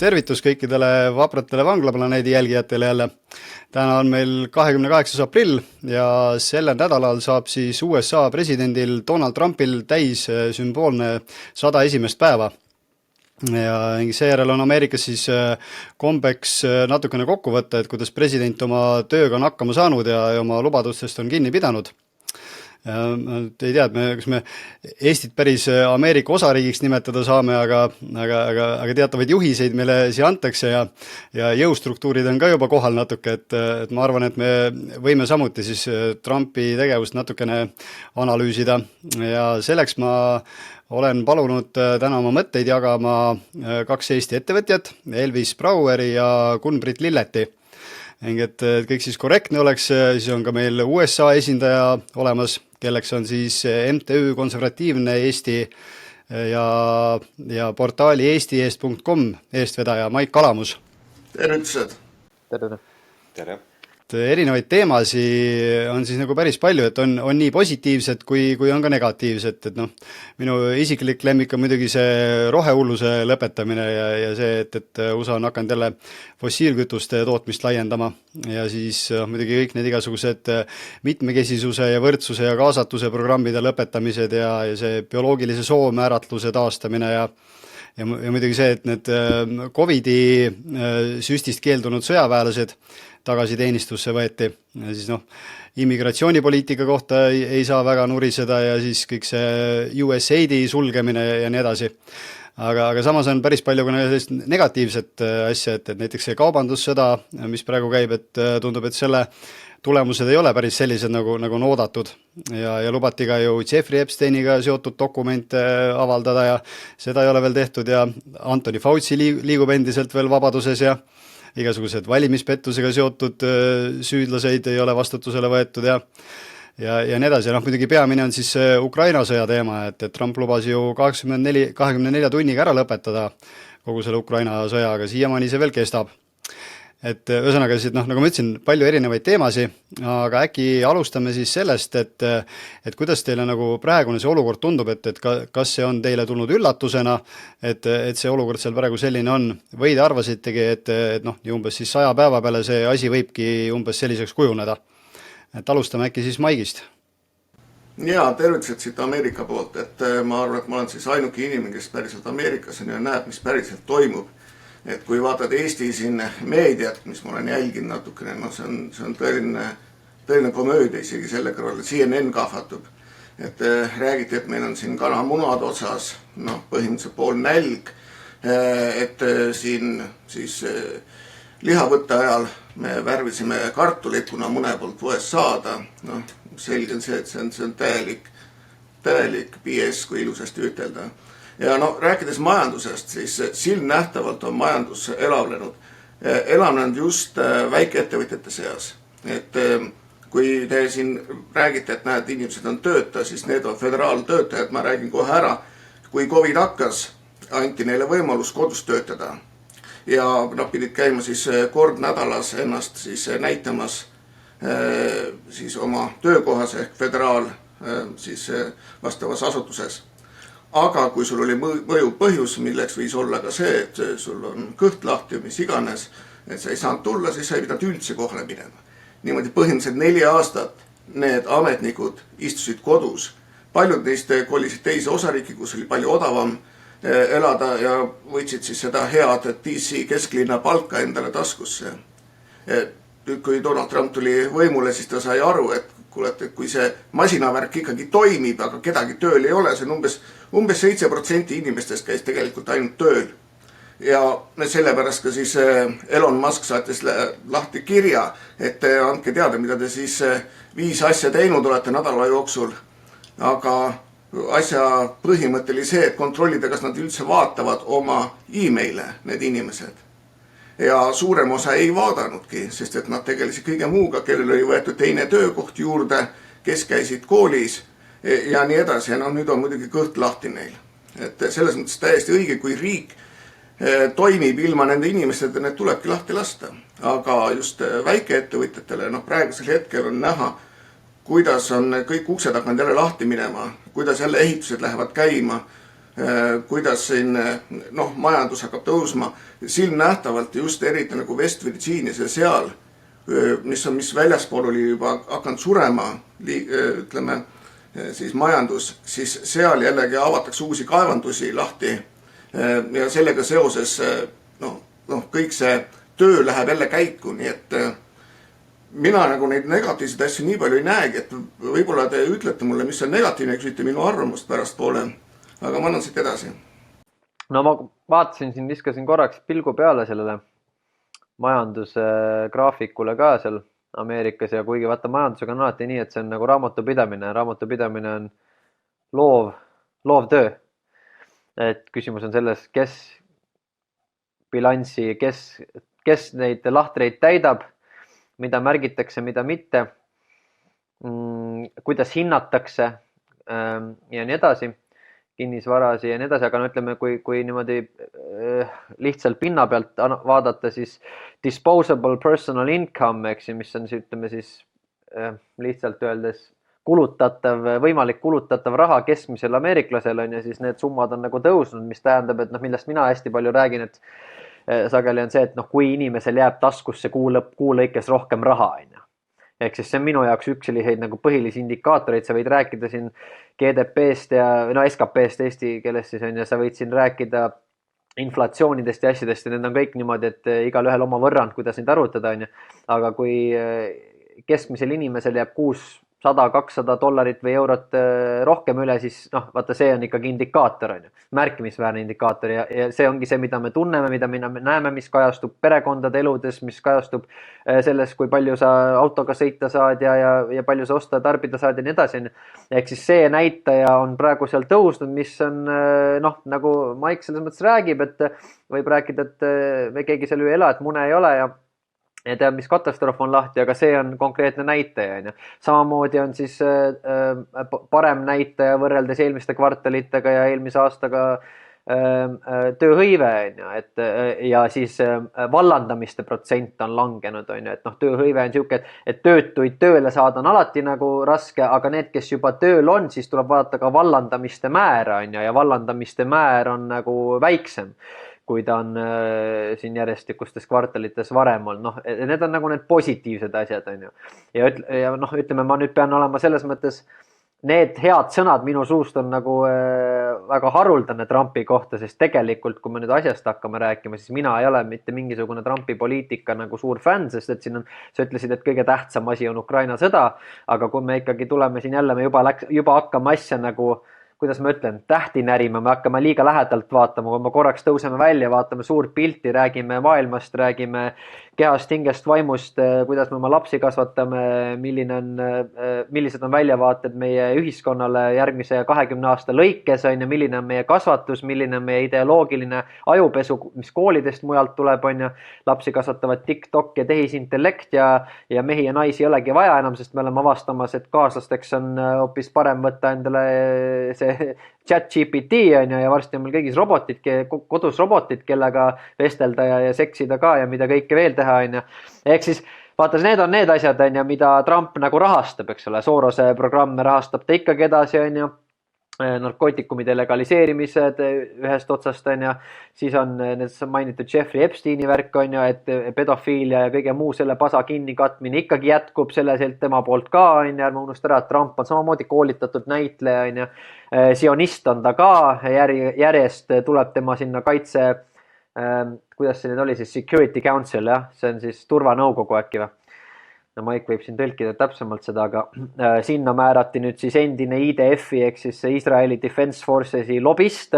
tervitus kõikidele vapratele Vanglaplaneedi jälgijatele jälle. Täna on meil 28. aprill ja sellel nädalal saab siis USA presidendil Donald Trumpil täis sümboolne 100 esimest päeva. Ja seejärel on Ameerikas siis kombeks natukene kokku võtta, et kuidas president oma tööga on hakkama saanud ja oma lubadustest on kinni pidanud. Ei tea, kas me Eestit päris Ameerika osariigiks nimetada saame, aga teatavaid juhiseid meile siia antakse ja jõustruktuurid on ka juba kohal natuke, et ma arvan, et me võime samuti siis Trumpi tegevust natukene analüüsida ja selleks ma olen palunud täna oma mõtteid jagama kaks Eesti ettevõtjat, Elvis Braueri ja Gun-Britt Lilleti. Et kõik siis korrektne oleks, siis on ka meil USA esindaja olemas, kelleks on siis MTÜ Konservatiivne Eesti ja portaali eestieest.com eestvedaja Maik Kalamus. Tervitused! Tere! Erinevaid teemasi on siis nagu päris palju, et on nii positiivsed kui on ka negatiivsed, et minu isiklik lemmik on muidugi see rohehulluse lõpetamine ja see, et USA on hakanud jälle fossiilkütuste tootmist laiendama ja siis muidugi kõik need igasugused mitmekesisuse ja võrdsuse ja kaasatuse programmide lõpetamised ja see bioloogilise soomääratluse taastamine ja muidugi see, et need COVID-i süstist keeldunud sõjaväelased tagasi teenistusse võeti. Ja siis immigratsioonipoliitika kohta ei saa väga nuriseda ja siis kõik see USAID-i sulgemine ja nii edasi. Aga samas on päris palju ka negatiivset asja, et näiteks see kaubandussõda, mis praegu käib, et tundub, et selle tulemused ei ole päris sellised, nagu on oodatud. Ja lubati ka ju Jeffrey Epsteiniga seotud dokumente avaldada ja seda ei ole veel tehtud ja Anthony Fauci liigub endiselt veel vabaduses ja igasugused valimispettusega seotud süüdlaseid ei ole vastutusele võetud ja nii edasi. Ja muidugi peamine on siis Ukraina sõja teema, et Trump lubas ju 24 tunniga ära lõpetada kogu selle Ukraina sõja, aga siiamaani see veel kestab. Et ühesõnaga siis, nagu ma ütlesin, palju erinevaid teemasi, aga äkki alustame siis sellest, et kuidas teile nagu praegune see olukord tundub, et kas see on teile tulnud üllatusena, et see olukord seal praegu selline on, või te arvasitegi, et umbes siis 100 päeva peale see asi võibki umbes selliseks kujuneda. Et alustame äkki siis Maigist. Ja, tervitused siit Ameerika poolt, et ma arvan, et ma olen siis ainuke inimene, kes päriselt Ameerikas on ja näeb, mis päriselt toimub. Et kui vaatad Eesti siin meediat, mis ma olen jälginud natukene, see on tõeline komöödia isegi selle kõrval, CNN kahvatub. Et räägiti, et meil on siin kanamunad otsas, põhimõtteliselt pool nälg, et siin siis lihavõtte ajal me värvisime kartulit, kuna mune poolt poest saada. Selge on see, et see on täielik BS, kui ilusasti ütelda. Ja rääkides majandusest, siis silmnähtavalt on majandus elavnenud just väikeettevõtjate seas. Et kui te siin räägite, et näed, inimesed on tööta, siis need on föderaaltöötajad, ma räägin kohe ära. Kui COVID hakkas, anti neile võimalus kodus töötada. Ja pidid käima siis kord nädalas ennast siis näitamas siis oma töökohas ehk föderaal siis vastavas asutuses. Aga kui sul oli mõju põhjus, milleks võis olla ka see, et sul on kõht lahti, mis iganes, et sa ei saanud tulla, siis sa ei pidanud üldse kohale minema. Niimoodi põhimõtteliselt 4 aastat need ametnikud istusid kodus. Paljud neist kolisid teise osariiki, kus oli palju odavam elada ja võtsid siis seda head DC kesklinna palka endale taskusse. Kui Donald Trump tuli võimule, siis ta sai aru, et kui see masinavärk ikkagi toimib, aga kedagi tööl ei ole, see on umbes 7% inimestest käis tegelikult ainult tööl. Ja sellepärast ka siis Elon Musk saatis lahti kirja, et andke teada, mida te siis 5 asja teinud olete nädala jooksul. Aga asja põhimõte oli see, et kontrollida, kas nad üldse vaatavad oma e-maile, need inimesed. Ja suurem osa ei vaadanudki, sest et nad tegelesid kõige muuga, kellel oli võetud teine töökoht juurde, kes käisid koolis ja nii edasi. Ja nüüd on muidugi kõht lahti neil. Et selles mõttes täiesti õige, kui riik toimib ilma nende inimestele, need tulebki lahti lasta. Aga just väikeettevõtjatele, praegusel hetkel on näha, kuidas on kõik uksed hakanud jälle lahti minema, kuidas jälle ehitused lähevad käima. kuidas siin majandus hakkab tõusma silmnähtavalt just eriti nagu West Virginias ja seal, mis väljaspool oli juba hakanud surema, ütleme siis majandus, siis seal jällegi avatakse uusi kaevandusi lahti ja sellega seoses kõik see töö läheb jälle käiku, nii et mina nagu neid negatiivseid asju nii palju ei näegi, et võib-olla te ütlete mulle, mis on negatiivne, küsite minu arvamust pärastpoole, aga ma annan siit edasi. No ma vaatasin siin, viskasin korraks pilgu peale sellele majanduse graafikule ka seal Ameerikas ja kuigi vaata majandusega on alati nii, et see on nagu raamatupidamine on loov töö. Et küsimus on selles, kes bilanssi, kes neid lahtreid täidab, mida märgitakse, mida mitte, kuidas hinnatakse ja nii edasi, kinnisvarasi ja nii edasi, aga no ütleme, kui niimoodi lihtsalt pinna pealt vaadata, siis disposable personal income, mis on ütleme siis lihtsalt öeldes võimalik kulutatav raha keskmisel ameeriklasel on ja siis need summad on nagu tõusnud, mis tähendab, et millest mina hästi palju räägin, et sageli on see, et kui inimesel jääb taskusse kuu lõikes rohkem raha, ehk siis see on minu jaoks üks selliseid nagu põhilisi indikaatoreid, sa võid rääkida siin GDP-st ja SKP-st eesti keeles siis on ja sa võid siin rääkida inflatsioonidest ja asjadest ja need on kõik niimoodi, et igal ühel oma võrrand, kuidas neid arvutada on. Aga kui keskmisel inimesel jääb kuus $100-200 või eurot rohkem üle, siis vaata, see on ikkagi indikaator, märkimisväärne indikaator ja see ongi see, mida me tunneme, mida me näeme, mis kajastub perekondade eludes, mis kajastub selles, kui palju sa autoga sõita saad ja palju sa osta ja tarbida saad ja nii edasi. Ehk siis see näitaja on praegu seal tõusnud, mis on nagu Maik selles mõttes räägib, et võib rääkida, et me keegi seal ju ei ela, et mune ei ole ja teab, mis katastroof on lahti, aga see on konkreetne näitaja. Samamoodi on siis parem näitaja võrreldes eelmiste kvartalitega ja eelmise aastaga tööhõive, ja siis vallandamiste protsent on langenud, et tööhõive on siuke, et töötuid tööle saada on alati nagu raske, aga need, kes juba tööl on, siis tuleb vaadata ka vallandamiste määra ja vallandamiste määr on nagu väiksem, kui ta on siin järjestikustes kvartalites varem olnud. Need on nagu need positiivsed asjad. Ja ütleme, ma nüüd pean olema selles mõttes, need head sõnad minu suust on nagu väga haruldane Trumpi kohta, sest tegelikult, kui me nüüd asjast hakkame rääkima, siis mina ei ole mitte mingisugune Trumpi poliitika nagu suur fänn, sest et siin on, sa ütlesid, et kõige tähtsam asi on Ukraina sõda, aga kui me ikkagi tuleme siin jälle, me juba hakkame asja nagu kuidas ma ütlen, tähti närima, me hakkame liiga lähedalt vaatama, kui me korraks tõuseme välja, vaatame suurt pilti, räägime maailmast, räägime kehast, hingest, vaimust, kuidas me oma lapsi kasvatame, millised on väljavaated meie ühiskonnale järgmise 20 aasta lõikes, milline on meie kasvatus, milline on meie ideoloogiline ajupesu, mis koolidest mujalt tuleb, lapsi kasvatavad TikTok ja tehisintellekt ja mehi ja naisi ei olegi vaja enam, sest me oleme avastamas, et kaaslasteks on hoopis parem võtta endale see ChatGPT ja varsti on meil kõigis kodus robotid, kellega vestelda ja seksida ka ja mida kõike veel teha. Ehk siis vaata, need on need asjad, mida Trump nagu rahastab, eks ole, Sorose programme rahastab ta ikkagi edasi, narkootikumide legaliseerimised ühest otsast, siis on need mainitud Jeffrey Epsteini värk, et pedofiilia ja kõige muu selle pasa kinni katmine ikkagi jätkub selliselt tema poolt ka, ärme unusta ära, et Trump on samamoodi koolitatud näitleja, sionist on ta ka, järjest tuleb tema sinna kaitse, kuidas see nüüd oli siis, Security Council, see on siis turvanõukogu äkki või? No Maik võib siin tõlkida täpsemalt seda, aga sinna määrati nüüd siis endine IDF-i ehk siis Iisraeli Defense Forces'i lobist,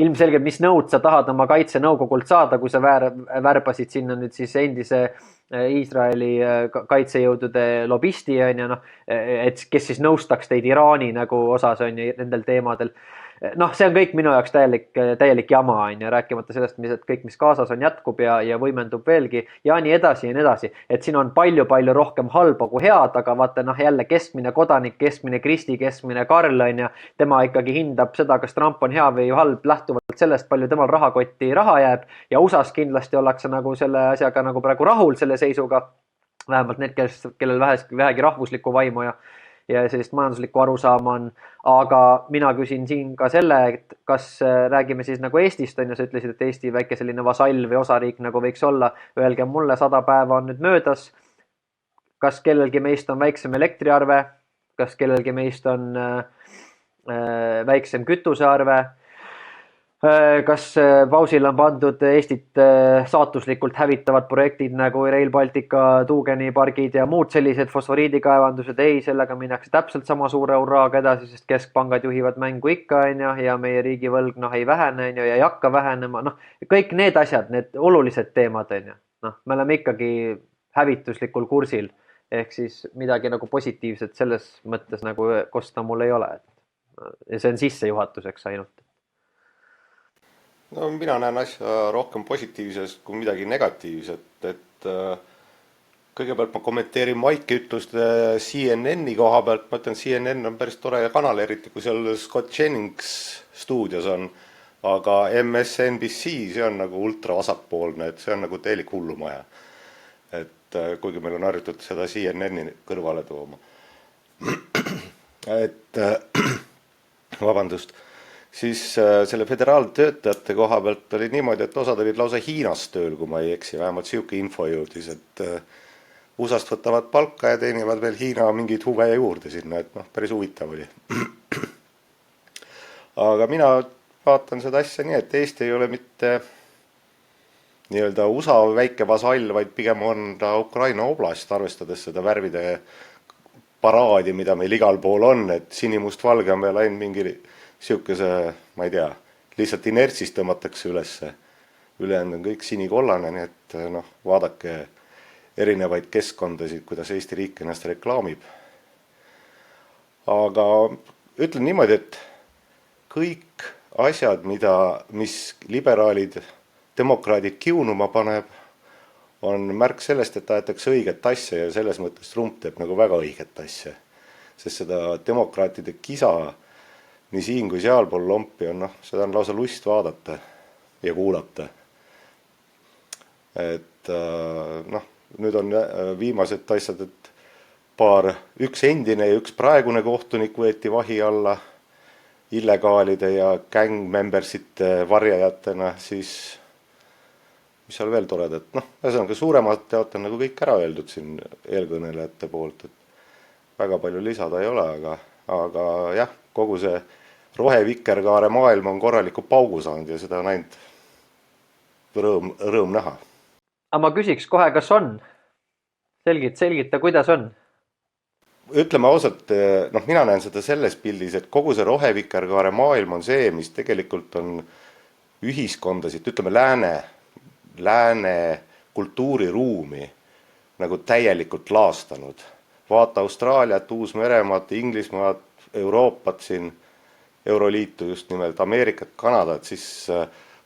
ilmselgelt mis nõud sa tahad oma kaitsenõukogult saada, kui sa värbasid sinna nüüd siis endise Iisraeli kaitsejõudude lobisti, et kes siis nõustaks teid Iraani nagu osas nendel teemadel. See on kõik minu jaoks täielik jama, rääkimata sellest, et kõik, mis kaasas on, jätkub ja võimendub veelgi ja nii edasi, et siin on palju rohkem halba kui head, aga vaata jälle keskmine kodanik, keskmine Kristi, keskmine Karl, tema ikkagi hindab seda, kas Trump on hea või halb, lähtuvalt sellest, palju temal rahakotti raha jääb ja USAs kindlasti ollakse nagu selle asjaga nagu praegu rahul selle seisuga, vähemalt need, kellel vähegi rahvuslikku vaimu ja sellist majanduslikku arusaama on. Aga mina küsin siin ka selle, et kas räägime siis nagu Eestist, on ju, sa ütlesid, et Eesti väike selline vasall või osariik nagu võiks olla. Öelge mulle, 100 päeva on nüüd möödas. Kas kellelgi meist on väiksem elektriarve? Kas kellelgi meist on väiksem kütusearve? Kas pausile on pandud Eestit saatuslikult hävitavad projektid nagu Rail Baltica, tuugenipargid ja muud sellised fosforiidikaevandused? Ei, sellega minnakse täpselt sama suure urraaga edasi, sest keskpangad juhivad mängu ikka, ja meie riigivõlg ei vähene, ja ei hakka vähenema. Kõik need asjad, need olulised teemad, me oleme ikkagi hävituslikul kursil, ehk siis midagi nagu positiivset selles mõttes nagu kosta mul ei ole. Ja see on sissejuhatuseks ainult. No mina näen asja rohkem positiivsest kui midagi negatiivset, et kõigepealt ma kommenteerin Maiki ütlust CNN-i koha pealt. Ma ütlen, CNN on päris tore kanal, eriti kui seal Scott Jennings stuudios on, aga MSNBC, see on nagu ultra vasakpoolne, et see on nagu täielik hullumaja. Et kuigi meil on harjutatud seda CNN-i kõrvale tooma. Et vabandust. Siis selle föderaaltöötajate koha pealt oli niimoodi, et osad olid lausa Hiinas tööl, kui ma ei eksi, vähemalt siuke info jõudis, et USA-st võtavad palka ja teenivad veel Hiina mingeid huve juurde sinna, et päris huvitav oli. Aga mina vaatan seda asja nii, et Eesti ei ole mitte nii-öelda USA väike vasall, vaid pigem on ta Ukraina oblast, arvestades seda värvide paraadi, mida meil igal pool on, et sinimust-valge on veel ainult mingi siukese, ma ei tea, lihtsalt inertsist tõmmatakse ülesse. Ülejäänud on kõik sinikollane, nii et vaadake erinevaid keskkondasid, kuidas Eesti riik ennast reklaamib. Aga ütlen niimoodi, et kõik asjad, mis liberaalid, demokraadid kiunuma paneb, on märk sellest, et aetakse õiget asja ja selles mõttes Trump teeb nagu väga õiget asja. Sest seda demokraatide kisa nii siin kui sealpool lompi on, seda on lausa lust vaadata ja kuulata. Et nüüd on viimased asjad, et üks endine ja üks praegune kohtunik võeti vahi alla illegaalide ja gang membersite varjajatena, siis mis seal veel toredat, ühesõnaga suuremalt tead on nagu kõik ära öeldud siin eelkõnelejate poolt, et väga palju lisada ei ole, aga jah, kogu see rohevikerkaare maailm on korraliku paugu saanud ja seda on ainult rõõm näha. Aga ma küsiks kohe, kas on? Selgita, kuidas on? Ütleme ausalt, mina näen seda selles pildis, et kogu see rohevikerkaare maailm on see, mis tegelikult on ühiskondasid, ütleme lääne kultuuriruumi nagu täielikult laastanud. Vaata Austraaliat, Uus-Meremaad, Inglismaad, Euroopat siin, Euroliitu just nimelt, Ameerikat, Kanadat, siis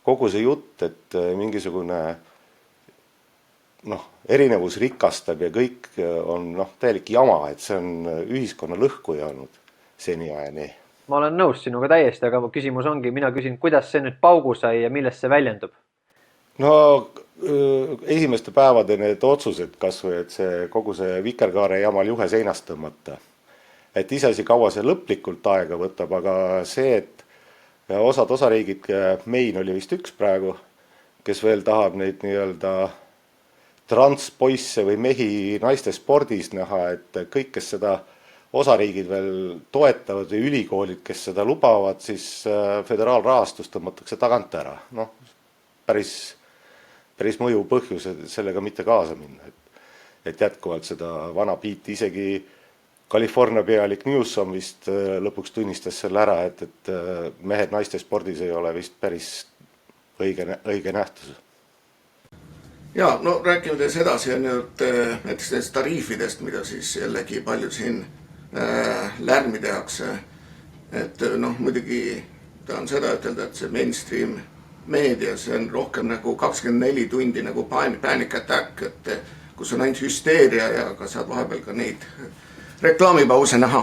kogu see jutt, et mingisugune erinevus rikastab ja kõik on täielik jama, et see on ühiskonna lõhkuja olnud seniajani. Ma olen nõus sinuga täiesti, aga küsimus ongi, mina küsin, kuidas see nüüd paugu sai ja millest see väljendub? Esimeste päevade need otsused kasvõi, et kogu see vikerkaare jamal juhe seinast tõmmata. Et iseasi kaua see lõplikult aega võtab, aga see, et osad osariigid, Maine oli vist üks praegu, kes veel tahab neid nii-öelda transpoisse või mehi naiste spordis näha, et kõik, kes seda osariigid veel toetavad või ülikoolid, kes seda lubavad, siis föderaalrahastus tõmmatakse tagant ära. Päris mõju põhjus sellega mitte kaasa minna. Et jätkuvalt seda vana piiti isegi California pealik Newsom vist lõpuks tunnistas selle ära, et mehed naiste spordis ei ole vist päris õige nähtus. Ja, rääkides edasi on nüüd näiteks nendest tariifidest, mida siis jällegi palju siin lärmi tehakse. Et muidugi tahan seda ütelda, et see mainstream meedia, see on rohkem nagu 24 tundi nagu panic attack, et kus on ainult hüsteeria ja ka saad vahepeal ka neid reklaamipause näha.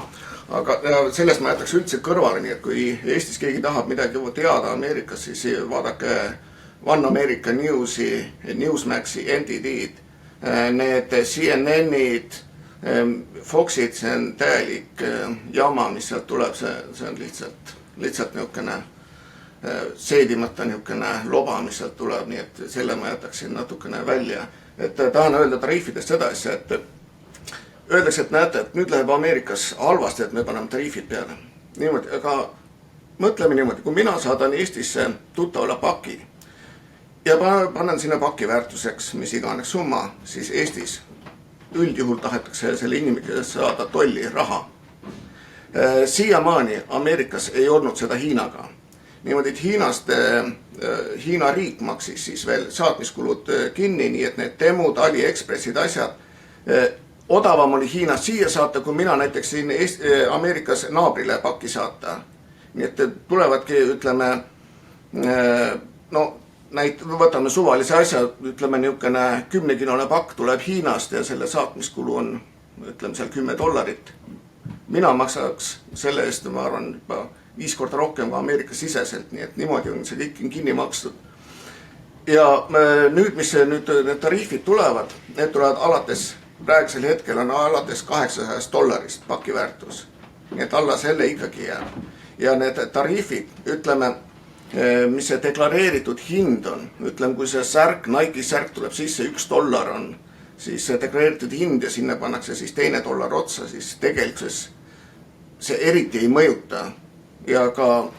Aga sellest ma jätaks üldse kõrvale, nii et kui Eestis keegi tahab midagi teada Ameerikas, siis vaadake One America Newsi, Newsmaxi, NTD-d, need CNN-id, Foxid, see on täielik jama, mis sealt tuleb, see on lihtsalt niisugune seedimata niisugune loba, mis sealt tuleb, nii et selle ma jätaksin natukene välja. Et tahan öelda tariifidest seda asja, et öeldakse, et näete, et nüüd läheb Ameerikas halvasti, et me paneme tariifid peale. Niimoodi, aga mõtleme niimoodi, kui mina saadan Eestisse tuttavale paki ja panen sinna paki väärtuseks, mis iganes summa, siis Eestis üldjuhul tahetakse selle inimesele saada tolli raha. Siiamaani Ameerikas ei olnud seda Hiinaga. Niimoodi, et Hiina riik maksis siis veel saatmiskulud kinni, nii et need Temud, AliExpressid, asjad. Odavam oli Hiinast siia saata, kui mina näiteks siin Ameerikas naabrile pakki saata. Nii et tulevadki, ütleme, võtame suvalise asja, ütleme niisugune 10-kilone pakk tuleb Hiinast ja selle saatmiskulu on, ütleme, seal $10. Mina maksaks selle eest, ma arvan, juba 5 korda rohkem kui Ameerika siseselt, nii et niimoodi on see kõik kinni makstud. Ja nüüd, mis need tariifid tulevad, need tulevad alates, praegusel hetkel on alates $800 paki väärtus. Nii et alla selle ikkagi jääb. Ja need tariifid, ütleme, mis see deklareeritud hind on, ütleme, kui see särk, Nike särk tuleb sisse $1 on, siis see deklareeritud hind ja sinna pannakse siis $2 otsa, siis tegelikses see eriti ei mõjuta. Ja ka,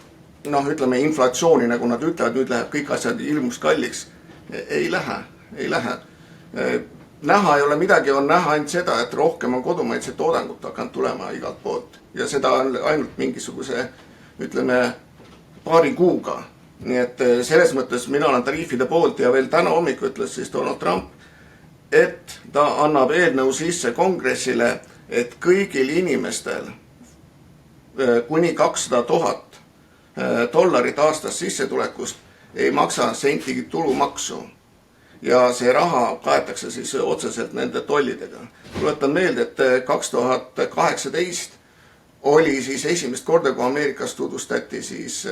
ütleme, inflatsiooni, nagu nad ütlevad, nüüd läheb kõik asjad ilmus kalliks. Ei lähe. Näha ei ole midagi, on näha ainult seda, et rohkem on kodumaitset toodangut hakanud tulema igalt poolt. Ja seda on ainult mingisuguse, ütleme, paari kuuga. Nii et selles mõttes mina olen tariifide poolt ja veel täna hommikul ütles siis Donald Trump, et ta annab eelnõu sisse kongressile, et kõigil inimestel kuni $200,000 aastas sissetulekust ei maksa sentigi tulumaksu. Ja see raha kaetakse siis otseselt nende tollidega. Tuletan meelde, et 2018 oli siis esimest korda, kui Ameerikas tutvustati siis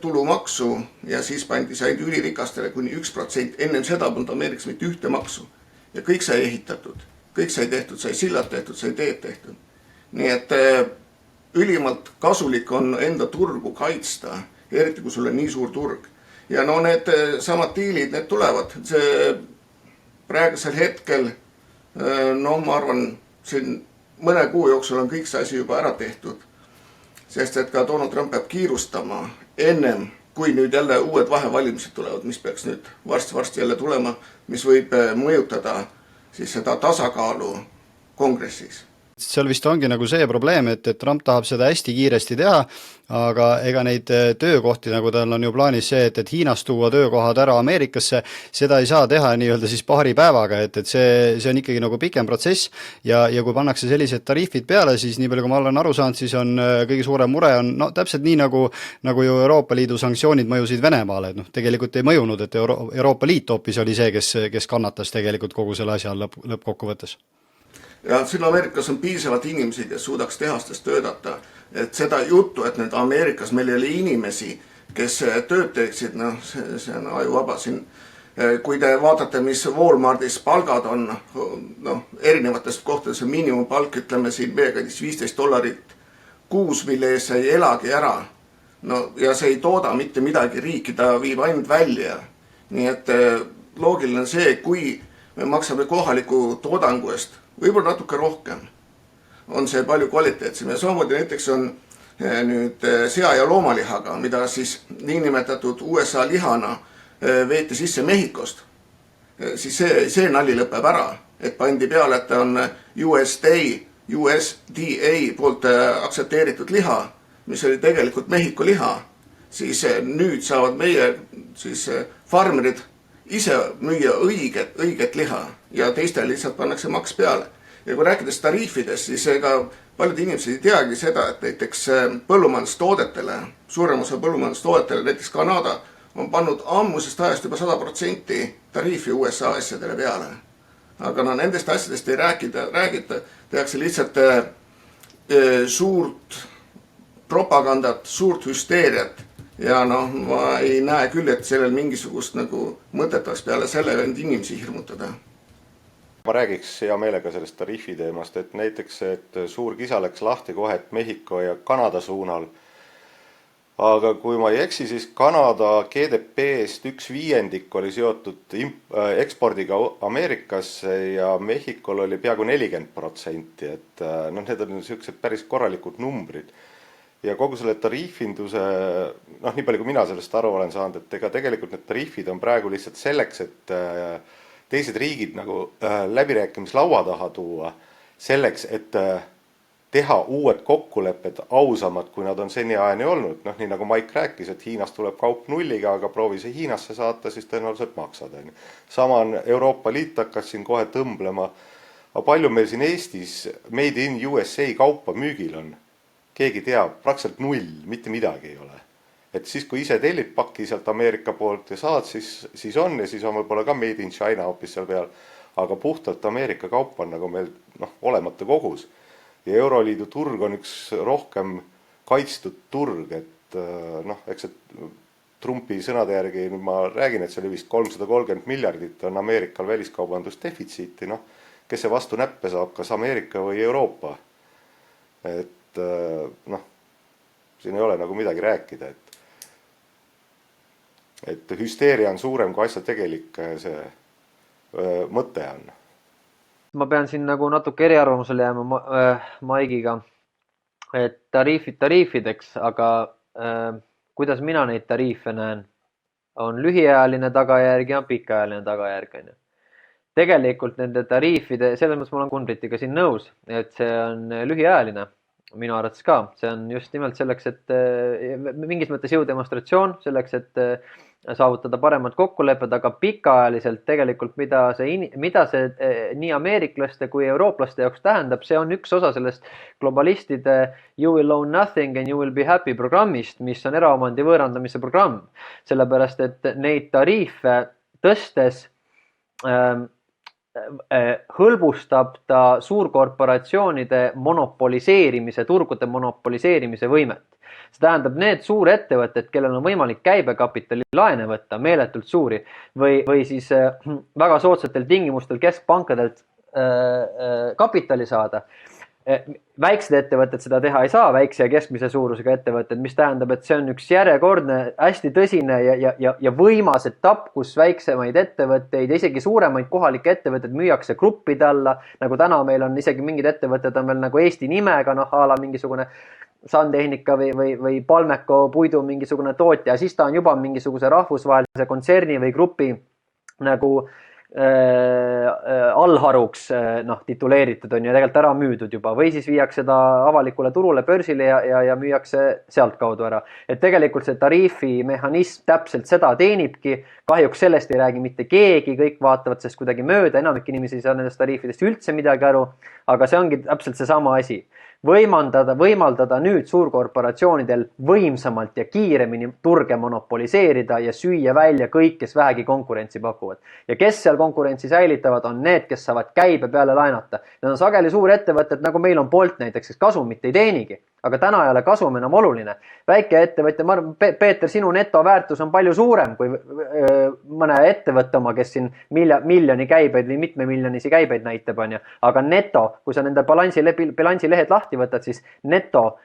tulumaksu ja siis pandi said ülirikastele kuni 1%. Ennem seda polnud Ameerikas mitte ühte maksu. Ja kõik sai ehitatud, kõik sai tehtud, sai sillad tehtud, sai teed tehtud. Nii et ülimalt kasulik on enda turgu kaitsta, eriti kui sul on nii suur turg. Ja need samad diilid, need tulevad. See praegusel hetkel, ma arvan, siin mõne kuu jooksul on kõik see asi juba ära tehtud. Sest et ka Donald Trump peab kiirustama ennem, kui nüüd jälle uued vahevalimised tulevad, mis peaks nüüd varsti jälle tulema, mis võib mõjutada siis seda tasakaalu kongressis. Seal vist ongi nagu see probleem, et Trump tahab seda hästi kiiresti teha, aga ega neid töökohti, nagu tal on ju plaanis see, et Hiinast tuua töökohad ära Ameerikasse, seda ei saa teha nii-öelda siis paari päevaga, et see on ikkagi nagu pikem protsess ja kui pannakse sellised tariifid peale, siis nii palju, kui ma olen aru saanud, siis on kõige suurem mure on täpselt nii nagu ju Euroopa Liidu sanktsioonid mõjusid Venemaale, et tegelikult ei mõjunud, et Euroopa Liit hoopis oli see, kes kannatas tegelikult kogu selle asja lõppkokkuvõttes. Ja siin Ameerikas on piisavalt inimesi, kes suudaks tehastes töötada, et seda juttu, et nüüd Ameerikas meil ei ole inimesi, kes tööd teeksid, see on ajuvaba siin. Kui te vaatate, mis Walmartis palgad on, erinevatest kohtades on miinimumpalk, ütleme siin veekandis $15 kuus, mille ees ei elagi ära. Ja see ei tooda mitte midagi riiki, ta viib ainult välja. Nii et loogiline on see, kui me maksame kohaliku toodangu eest, võib-olla natuke rohkem, on see palju kvaliteetsem. Ja samamoodi näiteks on nüüd sea- ja loomalihaga, mida siis niinimetatud USA lihana veeti sisse Mehhikost. Siis see nali lõpeb ära, et pandi peale, et on USDA poolt aktsepteeritud liha, mis oli tegelikult Mehhiko liha. Siis nüüd saavad meie siis farmerid ise müüa õiget liha ja teistele lihtsalt pannakse maks peale. Ja kui rääkides tariifidest, siis ega paljud inimesed ei teagi seda, et näiteks põllumajandustoodetele, suurem osa põllumajandustoodetele, näiteks Kanada, on pannud ammusest ajast juba 100% tariifi USA asjadele peale. Aga nendest asjadest ei räägita, tehakse lihtsalt suurt propagandat, suurt hüsteeriat. Ja ma ei näe küll, et sellel mingisugust mõtet oleks peale selle inimesi hirmutada. ma räägiks hea meelega sellest tariifi teemast, et näiteks, et suur kisa läks lahti kohe, et Mehhiko ja Kanada suunal. Aga kui ma ei eksi, siis Kanada GDP-st 1/5 oli seotud ekspordiga Ameerikasse ja Mehhikol oli peaaegu 40%, et need on sellised päris korralikud numbrid. Ja kogu selle tariifinduse, nii palju kui mina sellest aru olen saanud, et ega tegelikult need tariifid on praegu lihtsalt selleks, et teised riigid nagu läbirääkimislaua taha tuua, selleks, et teha uued kokkulepped ausamad, kui nad on seniajani olnud. Nii nagu Mike rääkis, et Hiinast tuleb kaup nulliga, aga proovi see Hiinasse saata, siis tõenäoliselt maksad. Sama on Euroopa Liit hakkas siin kohe tõmblema. Aga palju meil siin Eestis Made in USA kaupa müügil on? Keegi teab, praktiliselt null, mitte midagi ei ole. Et siis, kui ise tellid pakki sealt Ameerika poolt ja saad, siis on ja siis on võib-olla ka Made in China hoopis seal peal. Aga puhtalt Ameerika kaup on nagu meil olemata kogus. Ja Euroliidu turg on üks rohkem kaitstud turg, et eks see Trumpi sõnade järgi, nüüd ma räägin, et see oli vist 330 miljardit on Ameerikal väliskaubandusdefitsiiti, kes see vastu näppe saab, kas Ameerika või Euroopa. Et siin ei ole nagu midagi rääkida, et hüsteeria on suurem kui asja tegelik see mõte on. Ma pean siin nagu natuke eriarvamusele jääma Maigiga, et tariifideks, aga kuidas mina neid tariife näen, on lühiajaline tagajärg ja pikaajaline tagajärg. Tegelikult nende tariifide, selles mõttes ma olen Kunritiga siin nõus, et see on lühiajaline. Minu arvates ka, see on just nimelt selleks, et mingis mõttes jõudemonstratsioon, selleks, et saavutada paremad kokkulepped, aga pikaajaliselt tegelikult, mida see nii ameeriklaste kui eurooplaste jaoks tähendab, see on üks osa sellest globalistide You will own nothing and you will be happy programmist, mis on eraomandi võõrandamise programm. Sellepärast, et neid tariife tõstes hõlbustab ta suurkorporatsioonide monopoliseerimise, turgude monopoliseerimise võimet. See tähendab need suurettevõtted, kellel on võimalik käibekapitali laene võtta, meeletult suuri, või siis väga soodsatel tingimustel keskpankadelt kapitali saada. Väiksed ettevõtted seda teha ei saa, väikse ja keskmise suurusega ettevõtted, mis tähendab, et see on üks järjekordne hästi tõsine ja võimas etapp, kus väiksemaid ettevõtteid ja isegi suuremaid kohalikke ettevõtteid müüakse gruppide alla, nagu täna meil on isegi mingid ettevõtted on veel nagu Eesti nimega, a la mingisugune Sandtehnika või Palmeko puidu mingisugune tootja, ja siis ta on juba mingisuguse rahvusvahelise kontserni või grupi nagu allharuks tituleeritud on ja tegelikult ära müüdud juba või siis viiakse seda avalikule turule börsile ja müüakse sealt kaudu ära. Et tegelikult see tariifimehhanism täpselt seda teenibki, kahjuks sellest ei räägi mitte keegi, kõik vaatavad sest kuidagi mööda, enamik inimesi ei saa nendest tariifidest üldse midagi aru, aga see ongi täpselt see sama asi. Võimaldada nüüd suurkorporatsioonidel võimsamalt ja kiiremini turge monopoliseerida ja süüa välja kõik, kes vähegi konkurentsi pakuvad. Ja kes seal konkurentsi säilitavad, on need, kes saavad käibe peale laenata. Need on sageli suurettevõtted, nagu meil on Bolt näiteks, kes kasumit ei teenigi. Aga täna ei ole kasum enam oluline. Väike ettevõtja, Peeter, sinu netoväärtus on palju suurem kui mõne ettevõtte oma, kes siin miljoni käibeid või mitme miljonisi käibeid näitab, on ju. Aga neto, kui sa nende bilansilehed lahti võtad, siis neto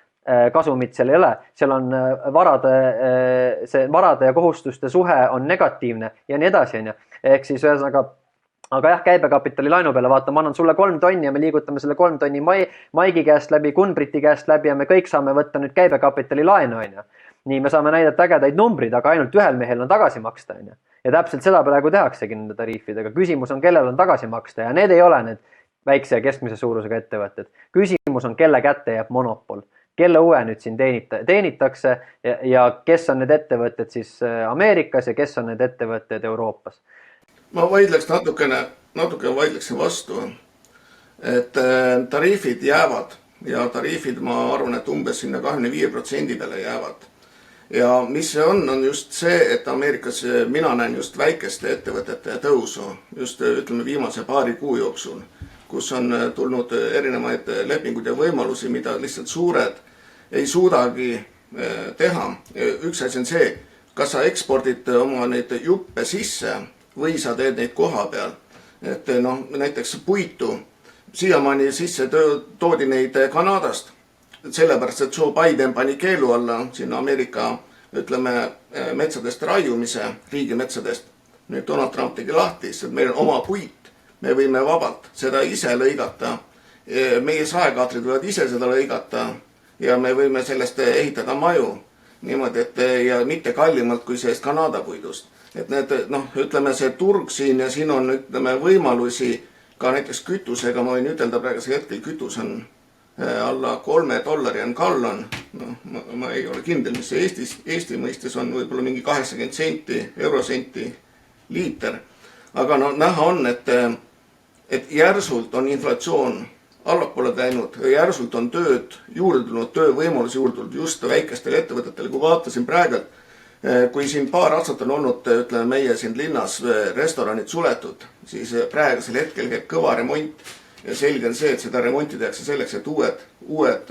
kasumit seal ei ole. Seal on varade ja kohustuste suhe on negatiivne ja nii edasi, on ju. Ehk siis ühesõnaga, aga jah, käibekapitali laenu peale vaata, ma annan sulle 3 tonni ja me liigutame selle 3 tonni Maigi käest läbi, Kunbriti käest läbi ja me kõik saame võtta nüüd käibekapitali laenu, on ju. Nii me saame näidata ägedaid numbrid, aga ainult ühel mehel on tagasi maksta, on ju. Ja täpselt seda praegu tehaksegi nende tariifidega. Küsimus on, kellel on tagasi maksta ja need ei ole need väikse ja keskmise suurusega ettevõtted. Küsimus on, kelle kätte jääb monopol. Kelle uue nüüd siin teenitakse ja kes on need ettevõtted siis Ameerikas ja kes on need ettevõtted Euroopas. Ma vaidleks natuke vaidleksin vastu, et tariifid jäävad ja tariifid ma arvan, et umbes sinna 25% peale jäävad. Ja mis see on just see, et Ameerikas mina näen just väikeste ettevõtete tõusu, just ütleme viimase paari kuu jooksul, kus on tulnud erinevaid lepinguid ja võimalusi, mida lihtsalt suured ei suudagi teha. Üks asi on see, kas sa ekspordid oma neid juppe sisse või sa teed neid koha peal. et noh, näiteks puitu siiamaani sisse toodi neid Kanadast, sellepärast, et Joe Biden pani keelu alla sinna Ameerika, ütleme, metsadest raiumise, riigimetsadest. Nüüd Donald Trump tegi lahti, sest meil on oma puit, me võime vabalt seda ise lõigata, meie saekaatrid võivad ise seda lõigata ja me võime sellest ehitada maju niimoodi, et ja mitte kallimalt kui sellest Kanada puidust. Et need, noh, ütleme see turg siin ja siin on, ütleme, võimalusi ka näiteks kütusega, ma võin ütelda praegusel hetkel, kütus on alla $3 on gallon. No, ma ei ole kindel, mis see Eesti mõistes on, võib-olla mingi 80 senti, eurosenti liiter. Aga no näha on, et järsult on inflatsioon allapoole läinud, järsult on tööd juurde tulnud, töövõimalusi juurde tulnud just väikestele ettevõtetele. Kui vaatasin praegult, kui siin paar aastat on olnud, ütleme meie siin linnas restoranid suletud, siis praegusel hetkel käib kõva remont ja selge on see, et seda remonti tehakse selleks, et uued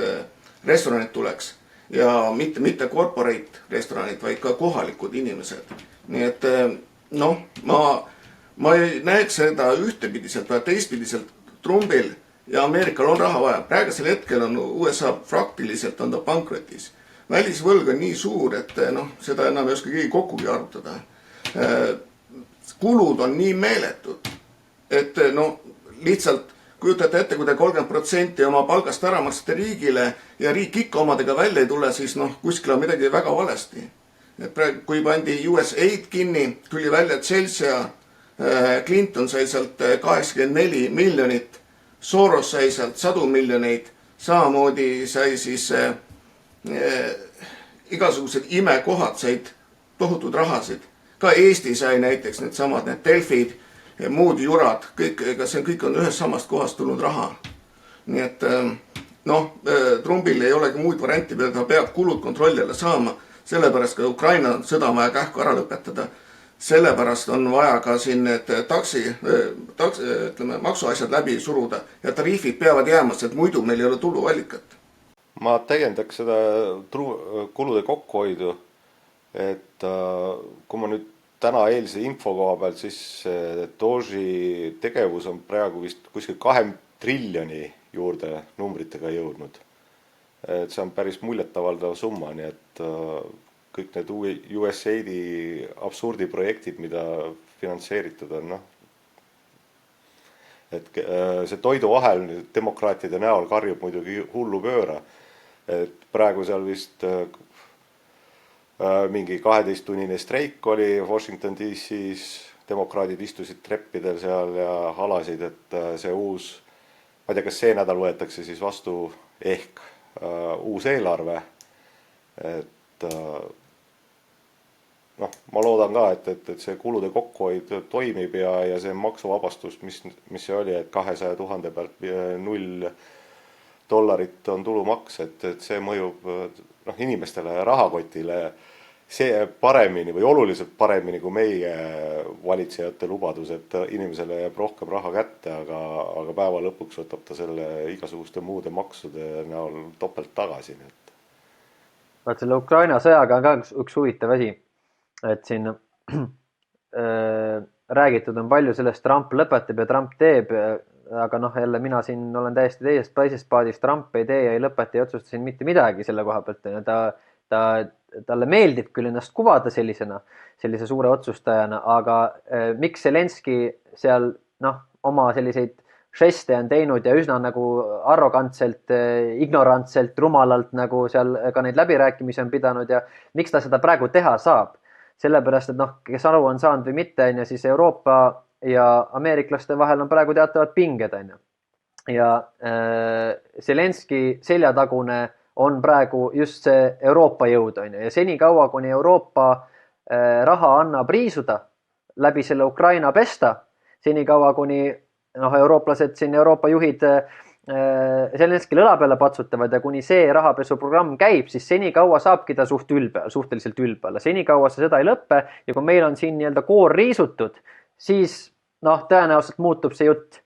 restoranid tuleks ja mitte corporate restoranid, vaid ka kohalikud inimesed. Nii et noh, ma ei näeks seda ühtepidiselt või teistpidiselt. Trumbil ja Ameerikal on raha vaja. Praegusel hetkel on USA praktiliselt on ta pankrotis. Välisvõlg on nii suur, et noh, seda enam ei oska keegi kokkugi arvutada. Kulud on nii meeletud, et no lihtsalt kujutate ette, kui te 30% oma palgast ära maksate riigile ja riik ikka omadega välja ei tule, siis noh, kuskil on midagi väga valesti. Et praegu, kui pandi USAID kinni, tuli välja Chelsea, Clinton sai sealt 84 miljonit, Soros sai sealt 100 miljoneid, samamoodi sai siis igasugused imekohad said tohutud rahasid. Ka Eesti sai näiteks need samad, need Delfid ja muud jurad, kõik on ühest samast kohast tulnud raha. Nii et noh, Trumpil ei olegi muud varianti, ta peab kulud kontrolli alla saama, sellepärast ka Ukraina sõda on vaja kähku ära lõpetada. Sellepärast on vaja ka siin need ütleme, maksuasjad läbi suruda ja tariifid peavad jääma, sest muidu meil ei ole tuluallikat. Ma täiendaks seda kulude kokkuhoidu, et kui ma nüüd täna eilse info koha pealt, siis Doge'i tegevus on praegu vist kuskil 2 triljoni juurde numbritega jõudnud. Et see on päris muljetavaldav summa, nii et kõik need USAID-i absurdiprojektid, mida finantseeritud on, noh. Et see toiduvahel demokraatide näol karjub muidugi hullu pööra. Et praegu seal vist mingi 12-tunnine streik oli Washington DC-s, demokraadid istusid treppidel seal ja halasid, et see uus, ma ei tea, kas see nädal võetakse siis vastu ehk uus eelarve, et noh, ma loodan ka, et see kulude kokkuhoid toimib ja see maksuvabastus, mis see oli, et 200 000 pealt $0 on tulumaks, et see mõjub noh, inimestele ja rahakotile see paremini või oluliselt paremini kui meie valitsejate lubadus, et inimesele jääb rohkem raha kätte, aga päeva lõpuks võtab ta selle igasuguste muude maksude näol topelt tagasi. Vaat selle Ukraina sõjaga on ka üks huvitav asi, et siin räägitud on palju sellest, Trump lõpetab ja Trump teeb, aga noh, jälle mina siin olen täiesti teisest paadis, Trump ei tee ja ei lõpeta, ei otsusta siin mitte midagi selle koha pealt. Talle meeldib küll ennast kuvada sellise suure otsustajana, aga miks Zelenski seal oma selliseid žeste on teinud ja üsna nagu arrogantselt, ignorantselt, rumalalt nagu seal ka neid läbirääkimisi on pidanud ja miks ta seda praegu teha saab? Sellepärast, et kes aru on saanud või mitte, siis Euroopa ja ameeriklaste vahel on praegu teatavad pinged. Ja Zelenski seljatagune on praegu just see Euroopa jõud. Ja senikaua, kuni Euroopa raha annab riisuda läbi selle Ukraina pesta, senikaua, kuni eurooplased siin, Euroopa juhid Zelenskile õla peale patsutavad ja kuni see rahapesuprogramm käib, siis senikaua saabki ta suhteliselt ülbe. Senikaua see seda ei lõppe ja kui meil on siin nii-öelda koor riisutud, siis tõenäoliselt muutub see jutt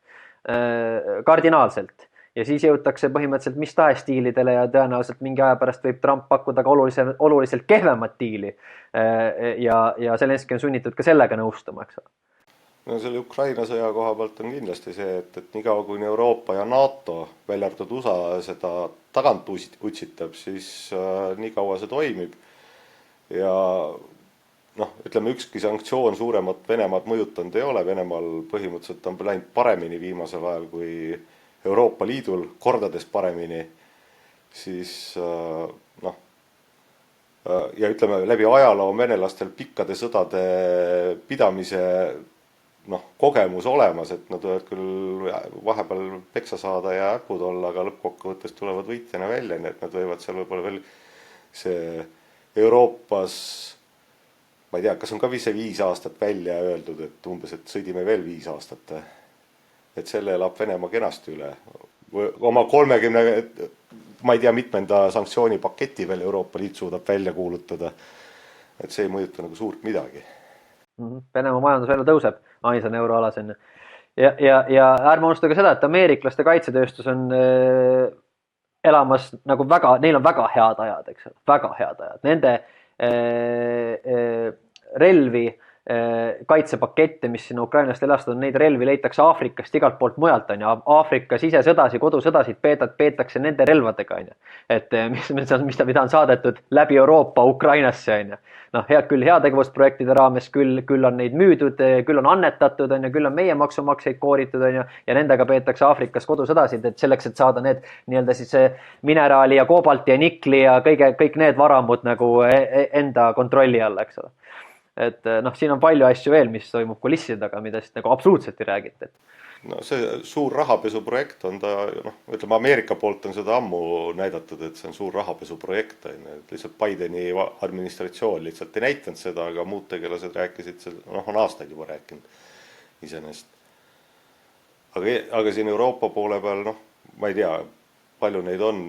kardinaalselt. Ja siis jõutakse põhimõtteliselt mis tahes stiilidele ja tõenäoliselt mingi aja pärast võib Trump pakkuda ka oluliselt kehvemat diili. Ja Zelenski on sunnitud ka sellega nõustuma, eks ole. no selle Ukraina sõja koha pealt on kindlasti see, et niikaua kui Euroopa ja NATO, välja arvatud USA, seda tagant utsitab, siis nii kaua see toimib. Ja noh, ütleme ükski sanktsioon suuremat Venemaad mõjutanud ei ole. Venemaal põhimõtteliselt on läinud paremini viimasel ajal kui Euroopa Liidul, kordades paremini. Siis noh, ja ütleme läbi ajaloo on venelastel pikkade sõdade pidamise kogemus olemas, et nad võivad küll vahepeal peksa saada ja äpud olla, aga lõppkokkuvõttes tulevad võitjana välja, nii et nad võivad seal võib-olla veel see Euroopas, ma ei tea, kas on ka 5 aastat välja öeldud, et umbes, et sõidime veel 5 aastat, et selle elab Venemaa kenasti üle. Oma 30, ma ei tea, mitmenda sanktsioonipaketi veel Euroopa Liit suudab välja kuulutada, et see ei mõjuta nagu suurt midagi. Venemaa majandus veel tõuseb ainsana euroalas enne. Ja ärme unustage seda, et ameeriklaste kaitsetööstus on elamas nagu väga, neil on väga head ajad, eks ole, väga head ajad. Nende relvi, kaitsepakette, mis sinna Ukrainast elastada, neid relvi leitakse Aafrikast igalt poolt mujalt, on ja Aafrika sisesõdasid, kodusõdasid peetakse nende relvadega, on ja. Et mida on saadetud läbi Euroopa Ukrainasse, on ja. Noh, küll heategevusprojektide raames, küll on neid müüdud, küll on annetatud, on ja, küll on meie maksumaksjaid kooritud, on ja nendega peetakse Aafrikas kodusõdasid, et selleks, et saada need nii-öelda siis mineraali ja koobalti ja nikli ja kõik need varamud nagu enda kontrolli alla, eks ole. Et noh, siin on palju asju veel, mis toimub kulisside taga, mida siis nagu absoluutselt ei räägita. No see suur rahapesuprojekt on ta, ütleme Ameerika poolt on seda ammu näidatud, et see on suur rahapesuprojekt. Lihtsalt Bideni administratsioon lihtsalt ei näitanud seda, aga muud tegelased rääkisid seda, on aastaid juba rääkinud iseenesest. Aga siin Euroopa poole peal, ma ei tea, palju neid on,